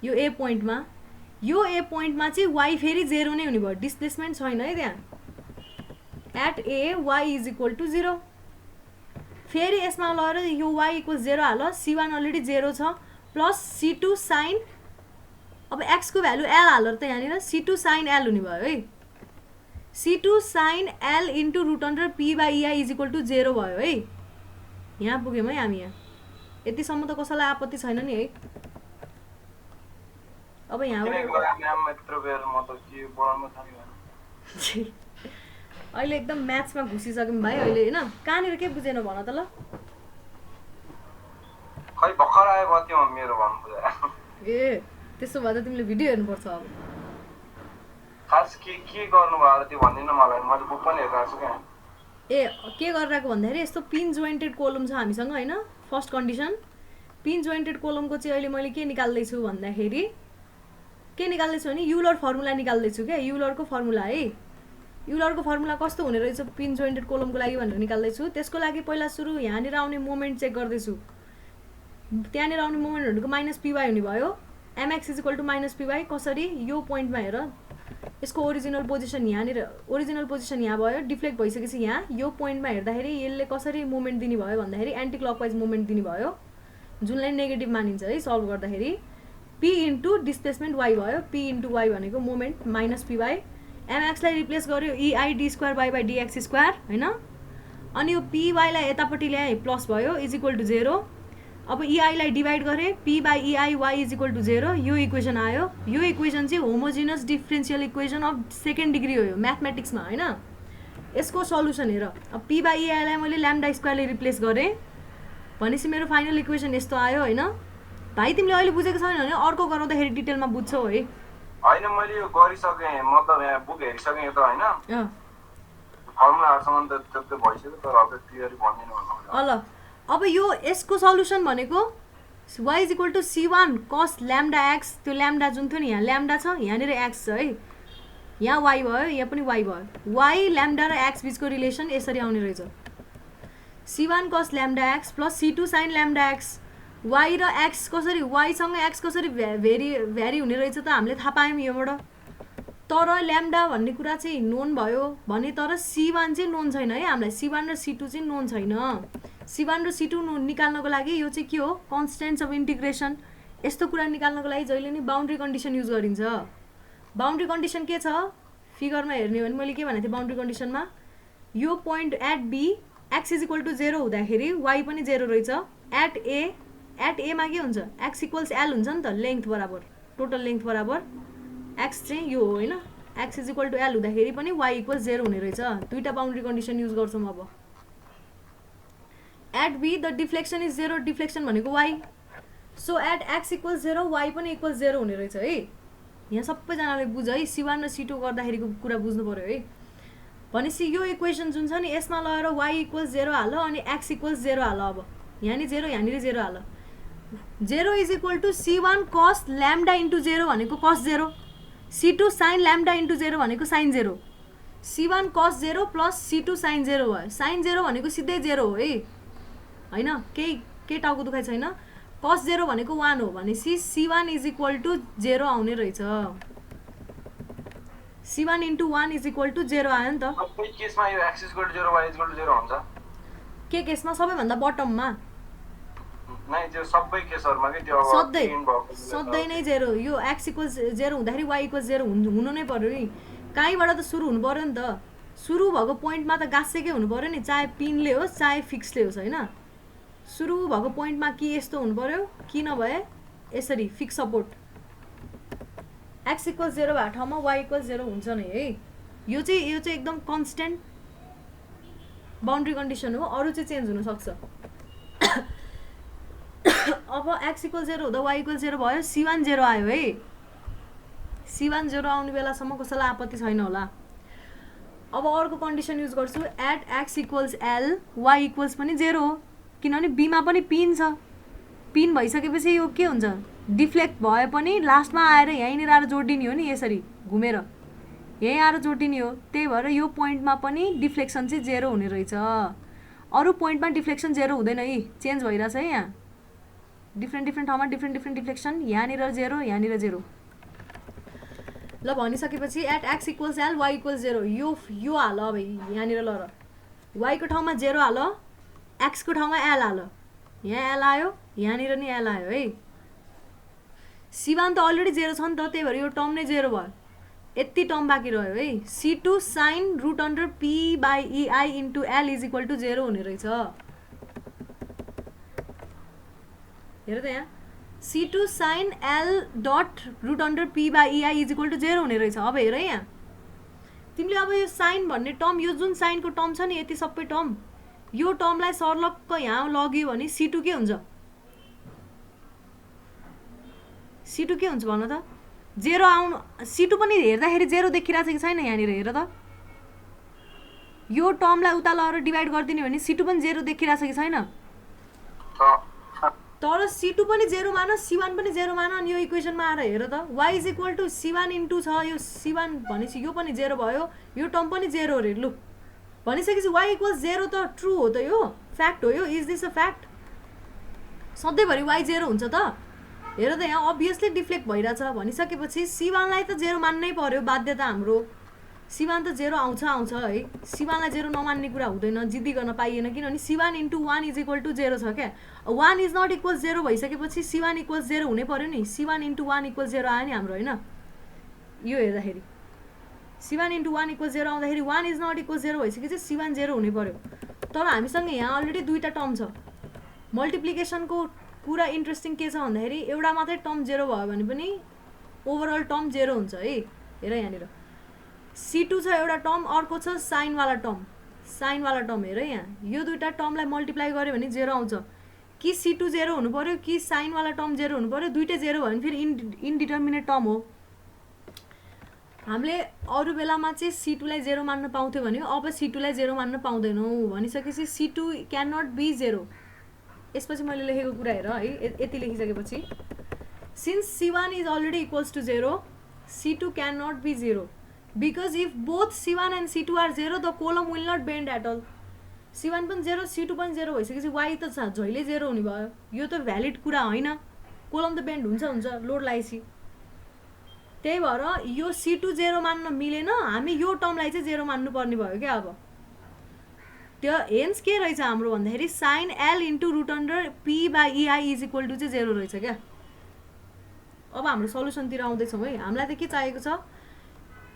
यो ए पोइन्टमा चाहिँ वाई फेरि 0 नै हुने भयो डिस्प्लेसमेन्ट छैन है त्यहाँ at A Y is equal to 0 फेरि यसमा लगेर यो वाई इक्वल 0 हाल c1 अलरेडी 0 छ प्लस c2 sin अब x को भ्यालु l हालेर त यहाँनिर c2 sin l हुने भयो है c2 sin l into root under p by ei is equal to 0 भयो है। यहाँ पुग्यौँ है हामी यहाँ यतिसम्म त कसैलाई आपत्ति छैन नि है। अब यहाँ अहिले एकदम म्याथ्समा घुसिसक्यौँ भाइ अहिले होइन कहाँनिर के बुझेन भन त ल खै भर्खर आयो बत्तीमा मेरो भन्नु ए त्यसो भए त तिमीले भिडियो हेर्नुपर्छ अब। खास के गर्नु भयो त्यो भन्दिन मलाई, मैले बुक पनि हेरिरहेको छु क्या। ए के गरिरहेको भन्दाखेरि यस्तो पिन जोइन्टेड कोलम छ हामीसँग होइन। फर्स्ट कन्डिसन पिन जोइन्टेड कोलमको चाहिँ अहिले मैले के निकाल्दैछु भन्दाखेरि के निकाल्दैछु भने युलर फर्मुला निकाल्दैछु क्या। युलरको फर्मुला है, युलरको फर्मुला कस्तो हुने रहेछ पिन जोइन्टेड कोलमको लागि भनेर निकाल्दैछु। त्यसको लागि पहिला सुरु यहाँनिर आउने मोमेन्ट चेक गर्दैछु। त्यहाँनिर आउने मोमेन्ट भनेको माइनस पिवाई हुने भयो। MX is equal to minus PY. कसरी यो पोइन्टमा हेर, यसको ओरिजिनल पोजिसन यहाँनिर, ओरिजिनल पोजिसन यहाँ भयो, डिफ्लेक्ट भइसकेपछि यहाँ यो पोइन्टमा हेर्दाखेरि यसले कसरी मोमेन्ट दिने भयो भन्दाखेरि एन्टी क्लकवाइज मोमेन्ट दिने भयो, जुनलाई नेगेटिभ मानिन्छ है सल्भ गर्दाखेरि। पी इन्टु डिस्प्लेसमेन्ट वाई भयो। पी इन्टु वाई भनेको मोमेन्ट माइनस पिवाई। एमएक्सलाई रिप्लेस गर्यो EI D square Y by dx square होइन। अनि यो पिवाईलाई यतापट्टि ल्याएँ प्लस भयो इज इक्वल टु 0। अब इआईलाई डिभाइड गरेँ P by EI Y is equal to 0। यो इक्वेसन आयो। यो इक्वेसन चाहिँ homogeneous differential equation of second degree हो यो म्याथमेटिक्समा होइन। यसको सल्युसन हेर, अब पी बाई इआईलाई मैले ल्याम्डा स्क्वायरले रिप्लेस गरेँ भनेपछि मेरो फाइनल इक्वेसन यस्तो आयो होइन। भाइ तिमीले अहिले बुझेको छैन भने अर्को गराउँदाखेरि डिटेलमा बुझ्छौ है। होइन मैले यो गरिसकेँ, मतलब यहाँ बुक हेरिसकेँ त होइन, फर्मुलाहरूसम्म त त्यो भइसक्यो, तर अब क्लियरली भन्दिनँ भन्नु। ल अब यो यसको सल्युसन भनेको y is equal to c1 cos lambda x. त्यो ल्याम्डा जुन थियो नि यहाँ ल्याम्डा छ, यहाँनिर एक्स छ है, यहाँ y भयो, यहाँ पनि y भयो। y ल्याम्डा र एक्स बिचको रिलेसन यसरी आउने रहेछ। c1 cos lambda x plus c2 sine lambda x. y र एक्स कसरी, yसँग एक्स कसरी भ्यारी हुने रहेछ त हामीले थाहा पायौँ योबाट। तर ल्याम्डा भन्ने कुरा चाहिँ नोन भयो भने तर c1 चाहिँ नोन छैन है हामीलाई। c1 र c2 चाहिँ नोन छैन। c1 र c2 निकाल्नको लागि यो चाहिँ के हो, कन्स्टेन्ट्स अफ इन्टिग्रेसन। यस्तो कुरा निकाल्नको लागि जहिले नि बाउन्ड्री कन्डिसन युज गरिन्छ। बाउन्ड्री कन्डिसन के छ फिगरमा हेर्ने हो भने मैले के भनेको थिएँ बाउन्ड्री कन्डिसनमा, यो point at B x is equal to 0 हुँदाखेरि वाई पनि 0 रहेछ। एट एमा के हुन्छ एक्स इक्वल्स एल हुन्छ नि त, लेन्थ बराबर टोटल लेन्थ बराबर एक्स चाहिँ यो हो होइन। X is equal to L हुँदाखेरि पनि वाई इक्वल 0 हुने रहेछ। दुईवटा बाउन्ड्री कन्डिसन युज गर्छौँ अब। At B the deflection is 0, deflection भनेको y. So at x equal 0 y पनि इक्वल 0 हुने रहेछ है। यहाँ सबैजनाले बुझ है, c1 र c2 गर्दाखेरिको कुरा बुझ्नु पऱ्यो है। भनेपछि यो इक्वेसन जुन छ नि यसमा लगेर वाई इक्वल 0 हाल अनि एक्स इक्वल 0 हाल। अब यहाँनिर 0 यहाँनिर 0 हाल। 0 is equal to c1 cos lambda into 0 भनेको कस 0, c2 साइन ल्याम्डा इन्टु 0 भनेको साइन 0। c1 कस 0 प्लस c2 साइन 0 भयो। साइन 0 भनेको सिधै 0 हो है होइन, केही टाउको दुखाइ छैन। कस 0 भनेको 1 हो भनेपछि c1 इज इक्वल टु 0 आउने रहेछ। c1 into 1 is equal to 0 आयो नि त। सबै केसमा यो x equal to 0 y equal to 0 हुन्छ। के केसमा? सबैभन्दा बटममा नै त्यो सबै केसहरुमा के त्यो अब सधैँ नै 0। यो x इक्वल 0 हुँदाखेरि y इक्वल 0 हुनु नै पर्यो नि। कहीँबाट त सुरु हुनु पर्यो नि त। सुरु भएको पोइन्टमा त गाँसेकै हुनु पर्यो नि, चाहे पिनले होस् चाहे फिक्सले होस् होइन। सुरु भएको पोइन्टमा कि यस्तो हुनु पर्यो कि नभए यसरी फिक्स सपोर्ट। x इक्वल 0 भएको ठाउँमा y इक्वल 0 हुन्छ नै है। यो चाहिँ एकदम कन्स्टेन्ट बाउन्ड्री कन्डिसन हो, अरू चाहिँ चेन्ज हुनसक्छ। अब x इक्वल 0 हुँदा y इक्वल 0 भयो, c1 0 आयो है। c1 0 आउने बेलासम्म कसैलाई आपत्ति छैन होला। अब अर्को कन्डिसन युज गर्छु, at x equals l y equals पनि 0 हो, किनभने बीमा पनि पिन छ। पिन भइसकेपछि यो के हुन्छ, डिफ्लेक्ट भए पनि लास्टमा आएर यहीँनिर आएर जोडिने हो नि, यसरी घुमेर यहीँ आएर जोडिने हो। त्यही भएर यो पोइन्टमा पनि डिफ्लेक्सन चाहिँ 0 हुने रहेछ। अरू पोइन्टमा डिफ्लेक्सन 0 हुँदैन है, चेन्ज भइरहेछ है। यहाँ डिफ्रेन्ट ठाउँमा डिफ्रेन्ट डिफ्लेक्सन, यहाँनिर 0 यहाँनिर 0। ल भनिसकेपछि at x equals l y equals 0 यो हाल। अब यहाँनिर ल र y को ठाउँमा 0 हाल, x को ठाउँमा l हाल। यहाँ l आयो, यहाँनिर नि l आयो है। c1 त अलरेडी 0 छ नि त, त्यही भएर यो टर्म नै 0 भयो। यति टर्म बाँकी रह्यो है। c2 sine root under p by ei into l is equal to 0 हुने रहेछ। हेर त यहाँ c2 sine l dot root under p by ei is equal to 0 हुने रहेछ। अब हेर यहाँ तिमीले अब यो साइन भन्ने टर्म, यो जुन साइनको टर्म छ नि यति सबै टर्म, यो टर्मलाई सर्लक्क यहाँ लग्यो भने c2 के हुन्छ, C2 के हुन्छ भन त? 0 आउनु C2 पनि हेर्दाखेरि 0 देखिरहेछ कि छैन यहाँनिर हेर त? यो टर्मलाई उता लगेर डिभाइड गरिदिने भने C2 पनि 0 देखिरहेछ कि छैन? तर C2 पनि 0 मान, C1 पनि 0 मान, अनि यो इक्वेसनमा आएर हेर त, y is equal to C1 into छ, यो C1 भनेपछि यो पनि 0 भयो, यो टर्म पनि 0 रे। लु भनिसकेपछि y इक्वल्स 0 त ट्रु हो त, यो फ्याक्ट हो। यो इज दिस अ फ्याक्ट? सधैँभरि y 0 हुन्छ त? हेर त यहाँ अभियसली डिफ्लेक्ट भइरहेछ भनिसकेपछि C1 लाई त 0 मान्नै पर्यो, बाध्यता हाम्रो। C1 त 0 आउँछ है, C1 लाई 0 नमान्ने कुरा हुँदैन, जिद्दी गर्न पाइएन, किनभने C1 into 1 is equal to 0 छ क्या। 1 इज नट इक्वल 0 भइसकेपछि C1 इक्वल्स 0 हुनै पर्यो नि। C1 इन्टु 1 इक्वल 0 आयो नि हाम्रो, होइन? यो हेर्दाखेरि C1 इन्टु 1 इक्वल 0 आउँदाखेरि 1 इज नट इक्वल 0 भइसकेपछि C1 0 हुनै पर्यो। तर हामीसँग यहाँ अलरेडी दुईवटा टर्म छ। मल्टिप्लिकेसनको कुरा इन्ट्रेस्टिङ के छ भन्दाखेरि एउटा मात्रै टर्म 0 भयो भने पनि ओभरअल टर्म 0 हुन्छ है। हेर यहाँनिर C2 छ एउटा टर्म, अर्को छ साइनवाला टर्म। हेर यहाँ यो दुईवटा टर्मलाई मल्टिप्लाई गर्यो भने 0 आउँछ। कि C2 0 हुनु पर्यो कि साइनवाला टर्म 0 हुनु पर्यो, दुईटै 0 भयो भने फेरि इन्डिटर्मिनेट टर्म हो। हामीले अरू बेलामा चाहिँ C2 लाई 0 मान्न पाउँथ्यो भने अब C2 लाई 0 मान्न पाउँदैनौँ भनिसकेपछि C2 क्यान नट बी 0। यसपछि मैले लेखेको कुरा हेर है, यति लेखिसकेपछि since C1 is already equals to 0, C2 can not be 0 because if both C1 and C2 are 0 the column will not bend at all। C1 पनि 0 C2 पनि 0 भइसकेपछि y त झैले 0 हुने भयो। यो त भ्यालिड कुरा होइन, कोलम त बेन्ड हुन्छ लोड लगाएपछि। त्यही भएर यो C2 0 मान्न मिलेन, हामी यो टर्मलाई चाहिँ 0 मान्नु पर्ने भयो क्या। अब त्यो हेन्स के रहेछ हाम्रो भन्दाखेरि sine L into root under P by EI is equal to चाहिँ 0 रहेछ क्या। अब हाम्रो सल्युसनतिर आउँदैछौँ है। हामीलाई त के चाहिएको छ?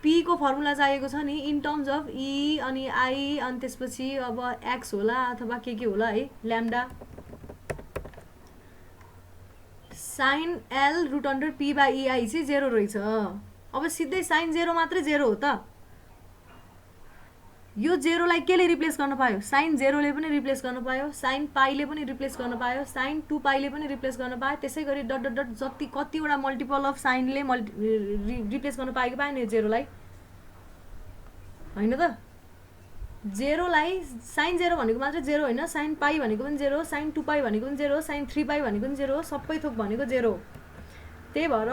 P को फर्मुला चाहिएको छ नि इन टर्म्स अफ E अनि I, अनि त्यसपछि अब X होला अथवा के होला है, lambda sine L root under P by EI चाहिँ 0 रहेछ। अब सिधै साइन 0 मात्रै 0 हो त? यो 0 लाई केले रिप्लेस गर्न पायो? साइन 0 ले पनि रिप्लेस गर्न पायो, साइन पाईले पनि रिप्लेस गर्न पायो, साइन 2 पाईले पनि रिप्लेस गर्न पायो, त्यसै गरी डट डट डट जति कतिवटा मल्टिपल अफ साइनले रिप्लेस गर्न पाएको पायो नि 0 लाई, होइन त? 0 लाई साइन 0 भनेको मात्र 0 होइन, साइन पाई भनेको पनि 0, साइन 2 पाई भनेको पनि 0, साइन 3 पाई भनेको पनि 0, सबै थोक भनेको 0। त्यही भएर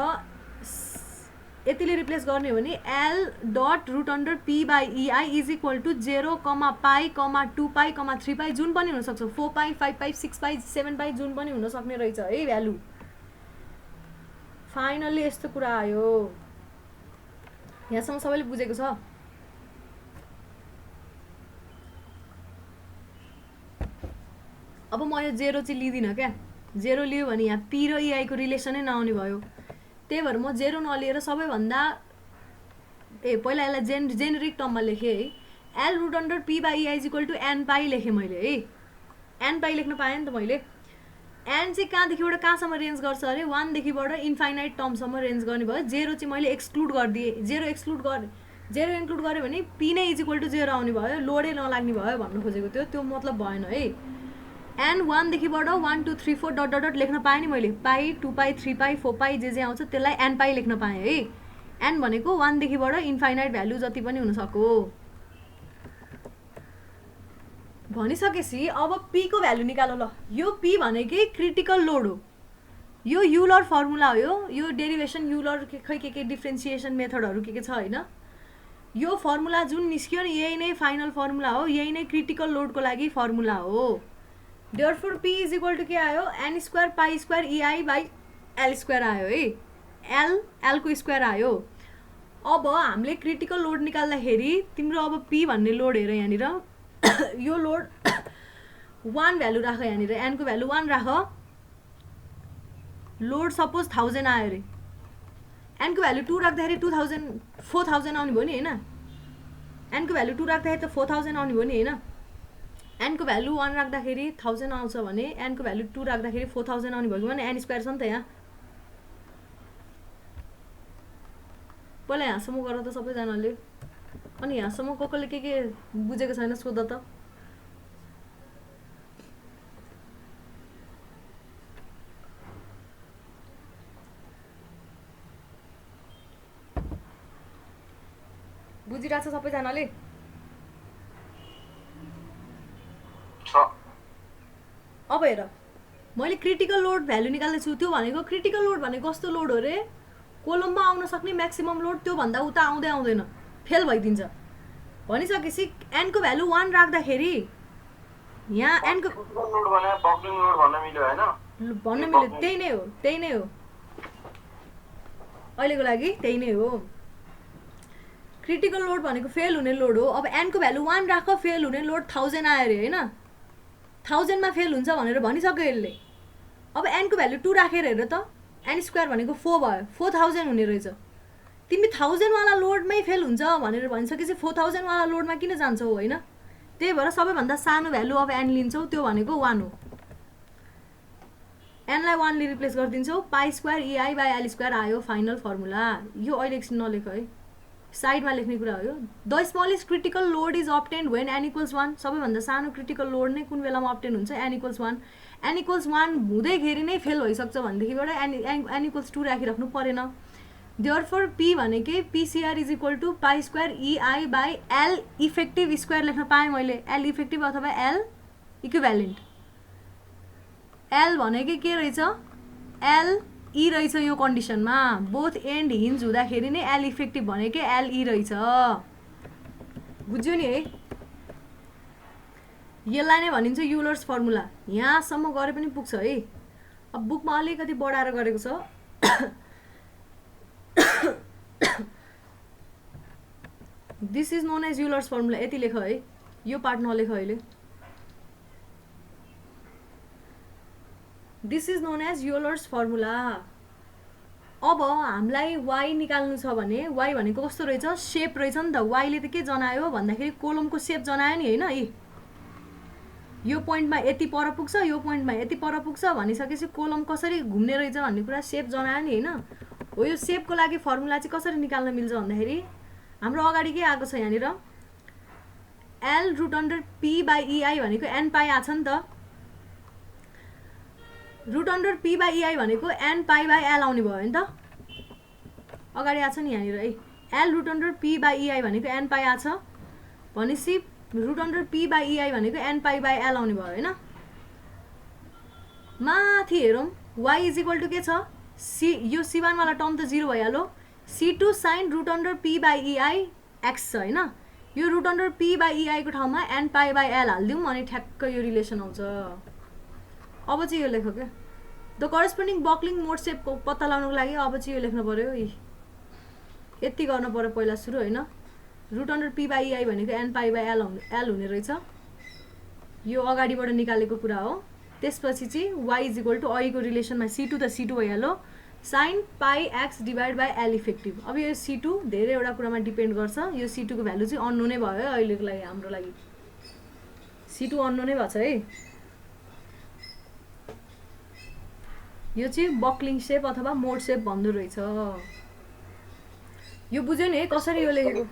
यतिले रिप्लेस गर्ने हो भने L dot root under P by EI is equal to 0, pi, 2 pi, 3 pi, जुन पनि हुनसक्छ, 4 पाई, 5 पाई, 6 पाई, 7 पाई, जुन पनि हुन सक्ने रहेछ है भ्यालु। फाइनल्ली यस्तो कुरा आयो। यहाँसम्म सबैले बुझेको छ? अब म यो 0 चाहिँ लिदिनँ क्या। 0 लियो भने यहाँ P र EI को रिलेसनै नआउने भयो। त्यही भएर म 0 नलिएर सबैभन्दा पहिला यसलाई जेनेरिक टर्ममा लेखेँ है। L root under P by EI is equal to N pi लेखेँ मैले है। N पाई लेख्न पाएँ नि त मैले। N चाहिँ कहाँदेखिबाट कहाँसम्म रेन्ज गर्छ अरे? 1 देखिबाट इन्फाइनाइट टर्मसम्म रेन्ज गर्ने भयो। 0 चाहिँ मैले एक्सक्लुड गरिदिएँ। 0 इन्क्लुड गरेँ भने P नै इज इक्वल टु 0 आउने भयो, लोडै नलाग्ने भयो भन्नु खोजेको त्यो मतलब भएन है। N 1 देखिबाट 1 2 3 4 डट डट डट लेख्न पाएँ नि मैले। पाई, 2 पाई, 3 पाई, 4 पाई जे आउँछ त्यसलाई N पाई लेख्न पाएँ है। N भनेको 1 देखिबाट इन्फाइनाइट भ्यालु जति पनि हुन सको भनिसकेपछि अब P को भ्यालु निकाल ल। यो P भनेकै क्रिटिकल लोड हो। यो युलर फर्मुला हो। यो डेरिभेसन युलर खै के डिफ्रेन्सिएसन मेथडहरु के छ हैन। यो फर्मुला जुन निस्कियो नि यही नै फाइनल फर्मुला हो, यही नै क्रिटिकल लोडको लागि फर्मुला हो। Therefore P is equal to के आयो? N square pi square EI by L square आयो है। L को स्क्वायर आयो। अब हामीले क्रिटिकल लोड निकाल्दाखेरि तिम्रो अब P भन्ने लोड हेर यहाँनिर यो लोड 1 भ्यालु राख, यहाँनिर N को भ्यालु 1 राख। लोड सपोज 1000 आयो रे, N को भ्यालु 2 राख्दाखेरि 2000 4000 आउने भयो नि हैन। N को भ्यालु 2 राख्दाखेरि त 4000 आउने भयो नि हैन। N को भ्यालु 1 राख्दाखेरि 1000 आउँछ भने N को भ्यालु 2 राख्दाखेरि 4000 आउने भयो भने N स्क्वायर छ नि त यहाँ। पहिला यहाँसम्म गर त सबैजनाले, अनि यहाँसम्म कसले के बुझेको छैन सोध त। बुझिरहेछ सबैजनाले? अब हेर मैले क्रिटिकल लोड भ्यालु निकाल्दैछु। त्यो भनेको क्रिटिकल लोड भनेको कस्तो लोड हो रे? कोलममा आउन सक्ने म्याक्सिमम लोड त्योभन्दा उता आउँदैन, फेल भइदिन्छ। भनिसकेपछि एनको भ्यालु 1 राख्दाखेरि यहाँ एनको लोड भने बक्लिङ लोड भन्न मिल्यो हैन? भन्न मिल्यो, त्यही नै हो अहिलेको लागि, त्यही नै हो। क्रिटिकल लोड भनेको फेल हुने लोड हो। अब एनको भ्यालु 1 राख, फेल हुने लोड 1000 आयो अरे हैन? 1000 मा फेल हुन्छ भनेर भनिसक्यो यसले। अब एनको भ्यालु 2 राखेर हेर त, एन स्क्वायर भनेको 4 भयो, 4000 हुने रहेछ। तिमी 1000 वाला लोडमै फेल हुन्छ भनेर भनिसकेपछि 4000 वाला लोडमा किन जान्छौ हैन? त्यही भएर सबैभन्दा सानो भ्यालु अब एन लिन्छौ, त्यो भनेको 1 हो। एनलाई 1 ले रिप्लेस गरिदिन्छौ, pi square EI by L square आयो फाइनल फर्मुला। यो अहिले एकछिन नलेख है, साइडमा लेख्ने कुरा हो यो। The smallest critical load is obtained when n = 1। सबैभन्दा सानो क्रिटिकल लोड नै कुन बेलामा अब्टेन हुन्छ? n = 1। n = 1 हुँदैखेरि नै फेल भइसक्छ भनेदेखिबाट n = 2 राखिराख्नु परेन। देयरफोर p भनेकै PCR = pie square EI by L effective square लेख्न पाएँ मैले, एल इफेक्टिभ अथवा एल इक्विभ्यालेन्ट। एल भनेकै के रहेछ? एल ई रहेछ यो कन्डिसनमा, बोथ एन्ड हिन्ज हुँदाखेरि नै एल इफेक्टिभ भनेकै एल ई रहेछ। बुझ्यो नि है? यसलाई नै भनिन्छ युलर्स फर्मुला। यहाँसम्म गरे पनि पुग्छ है। अब बुकमा अलिकति बढाएर गरेको छ। This is known as Euler's formula, यति लेख है, यो पार्ट नलेख अहिले। This is known as Euler's formula. अब हामीलाई y निकाल्नु छ भने y भनेको कस्तो रहेछ? सेप रहेछ नि त। y ले त के जनायो भन्दाखेरि कोलमको सेप जनायो नि हैन? यो पोइन्टमा यति पर पुग्छ, यो पोइन्टमा यति पर पुग्छ भनिसकेपछि कोलम कसरी घुम्ने रहेछ भन्ने कुरा सेप जनायो नि हैन? हो, यो सेपको लागि फर्मुला चाहिँ कसरी निकाल्न मिल्छ भन्दाखेरि हाम्रो अगाडि के आएको छ यहाँनिर? L√p/EI भनेको n पाई आछ नि त। √p/EI भनेको n पाई/l आउने भयो नि त। अगाडि आछ नि यहाँनिर है, L√p/EI भनेको n पाई आछ भनेपछि √p/EI भनेको n पाई/l आउने भयो हैन? माथि हेरौँ, y = के छ? यो c1 वाला टर्म त 0 भइहाल्यो। c2 sin √p/EI x छ हैन? यो √p/EI को ठाउँमा n पाई/l हाल्दिउँ अनि ठ्याक्क यो रिलेसन आउँछ। अब चाहिँ यो लेख के, द करेस्पोन्डिङ बक्लिङ मोड सेपको पत्ता लगाउनको लागि अब चाहिँ यो लेख्नु पर्यो। यति गर्नु पर्यो पहिला सुरु हैन? √p/EI भनेको n पाई/l हुने रहेछ। यो अगाडिबाट निकालेको कुरा हो। त्यसपछि चाहिँ y = i को रिलेसनमा c2 त c2 भइहाल्यो, sin पाई x / l इफेक्टिभ। अब यो c2 धेरैवटा कुरामा डिपेन्ड गर्छ। यो c2 को भ्यालु चाहिँ अननोनै भयो है अहिलेको लागि, हाम्रो लागि c2 अननोनै भएको छ है। यो चाहिँ बक्लिङ सेप अथवा मोड सेप भन्दो रहेछ। यो बुझ्यो नि है कसरी यो लेखेको?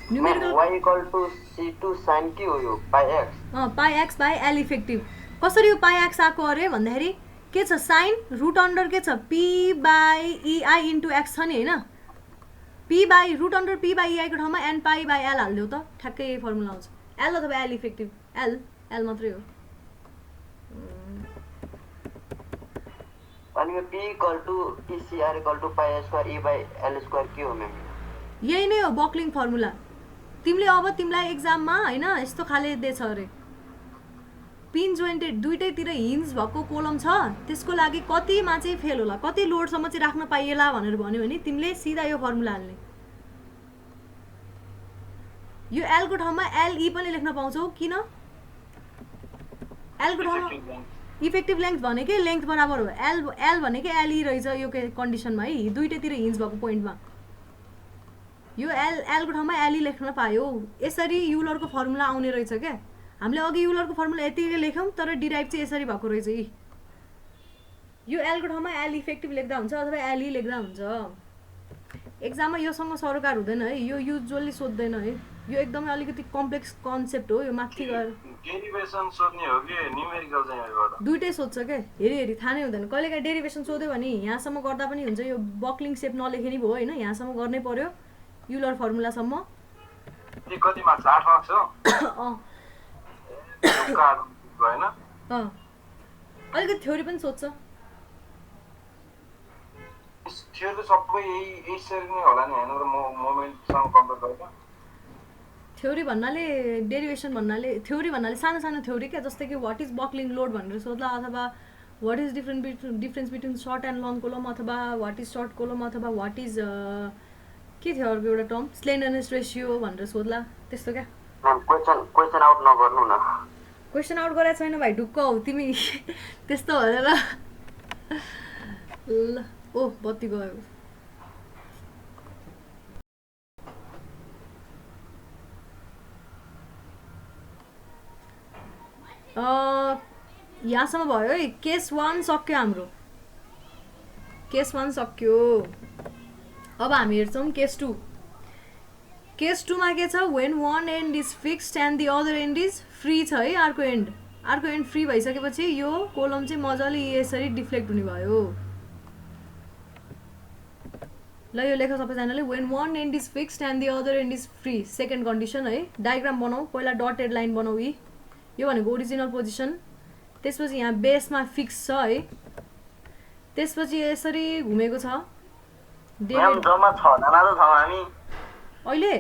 न्युमेरिकल y = c2 sin के हो यो? पाई x। पाई x/l इफेक्टिभ। कसरी यो पाई x आको अरे भन्दाखेरि के छ? साइन रुट अन्डर के छ? p/EI * x छ नि हैन? √p/EI को ठाउँमा n पाई/l हाल्दियौ त ठ्याक्कै यही फर्मुला आउँछ। l अथवा l इफेक्टिभ, l मात्रै हो। अनि यो p = PCR = pi square E/L² के हो म्याम? यही नै हो बक्लिङ फर्मुला। तिमीले अब तिमीलाई एक्जाममा हैन यस्तो खाले दिएछ अरे, पिन जोइन्टेड दुईटैतिर हिन्ज भएको कोलम छ, त्यसको लागि कतिमा चाहिँ फेल होला, कति लोडसम्म चाहिँ राख्न पाइएला भनेर भन्यो भने तिमीले सिधा यो फर्मुला हाल्ने। यो l को ठाउँमा LE पनि लेख्न पाउँछौ। किन? l को ठाउँमा इफेक्टिभ लेन्थ भनेकै लेन्थ बराबर हो। l भनेकै LE रहेछ यो कन्डिसनमा है, दुईटैतिर हिन्ज भएको पोइन्टमा। यो l को ठाउँमा LE लेख्न पायो। यसरी युलरको फर्मुला आउने रहेछ क्या। हामीले अघि युलरको फर्मुला यतिकै लेख्यौँ तर डिराइभ चाहिँ यसरी भएको रहेछ। यो l को ठाउँमा l इफेक्टिभ लेख्दा हुन्छ अथवा LE लेख्दा हुन्छ। एक्जाममा योसँग सरोकार हुँदैन है, यो युजुअली सोध्दैन है। यो एकदमै अलिकति कम्प्लेक्स कन्सेप्ट हो। यो माथि गएर डेरिभेसन सोध्ने हो कि न्युमेरिकल चाहिँ यसबाट दुईटै सोध्छ क्या। हेरी थाहा नै हुँदैन। कहिलेकाहीँ डेरिभेसन सोध्यो भने यहाँसम्म गर्दा पनि हुन्छ। यो बक्लिङ सेप नलेखे नि भयो हैन, यहाँसम्म गर्नै पर्यो। युलर फर्मुलासम्म ती कति मार्क्स 8 मार्क्स हो भएन अलिकति थ्योरी पनि सोध्छ थ्योरी त सबै यही सेरी नै होला नि हैन र मोमेन्टसँग कम्पेयर गर्दा थ्योरी भन्नाले डेरिभेसन भन्नाले थ्योरी भन्नाले सानो सानो थ्योरी क्या जस्तै कि वाट इज बक्लिङ लोड भनेर सोध्ला अथवा what is difference between short and long column अथवा वाट इज सर्ट कोलम अथवा वाट इज के थियो अर्को एउटा टर्म स्लेन्डरनेस रेसियो भनेर सोध्ला त्यस्तो क्या क्वेसन आउट नगर्नु न क्वेसन आउट गरेको छैन भाइ ढुक्क हौ तिमी त्यस्तो भनेर ल ओ बत्ती गयो यहाँसम्म भयो है केस 1 सक्यो हाम्रो केस 1 सक्यो अब हामी हेर्छौँ केस 2 केस 2 मा के छ when one end is fixed and the other end is free छ है अर्को एन्ड फ्री भइसकेपछि यो कोलम चाहिँ मजाले यसरी डिफ्लेक्ट हुने भयो ल यो लेख सबैजनाले when one end is fixed and the other end is free second condition है डायग्राम बनाऊ पहिला डटेड लाइन बनाऊ यो भनेको ओरिजिनल पोजिसन त्यसपछि यहाँ बेसमा फिक्स छ है त्यसपछि यसरी घुमेको छ मैम जम्मा 6 जना त छौ हामी अहिले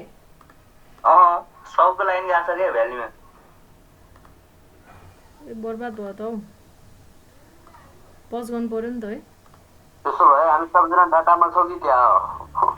सबको लाइन गएको छ के भ्यालीमा बर्बाद भयो त हौ पज गर्नु पर्यो नि त है त्यसो भए हामी सबजना डाटामा छौ कि त्यहाँ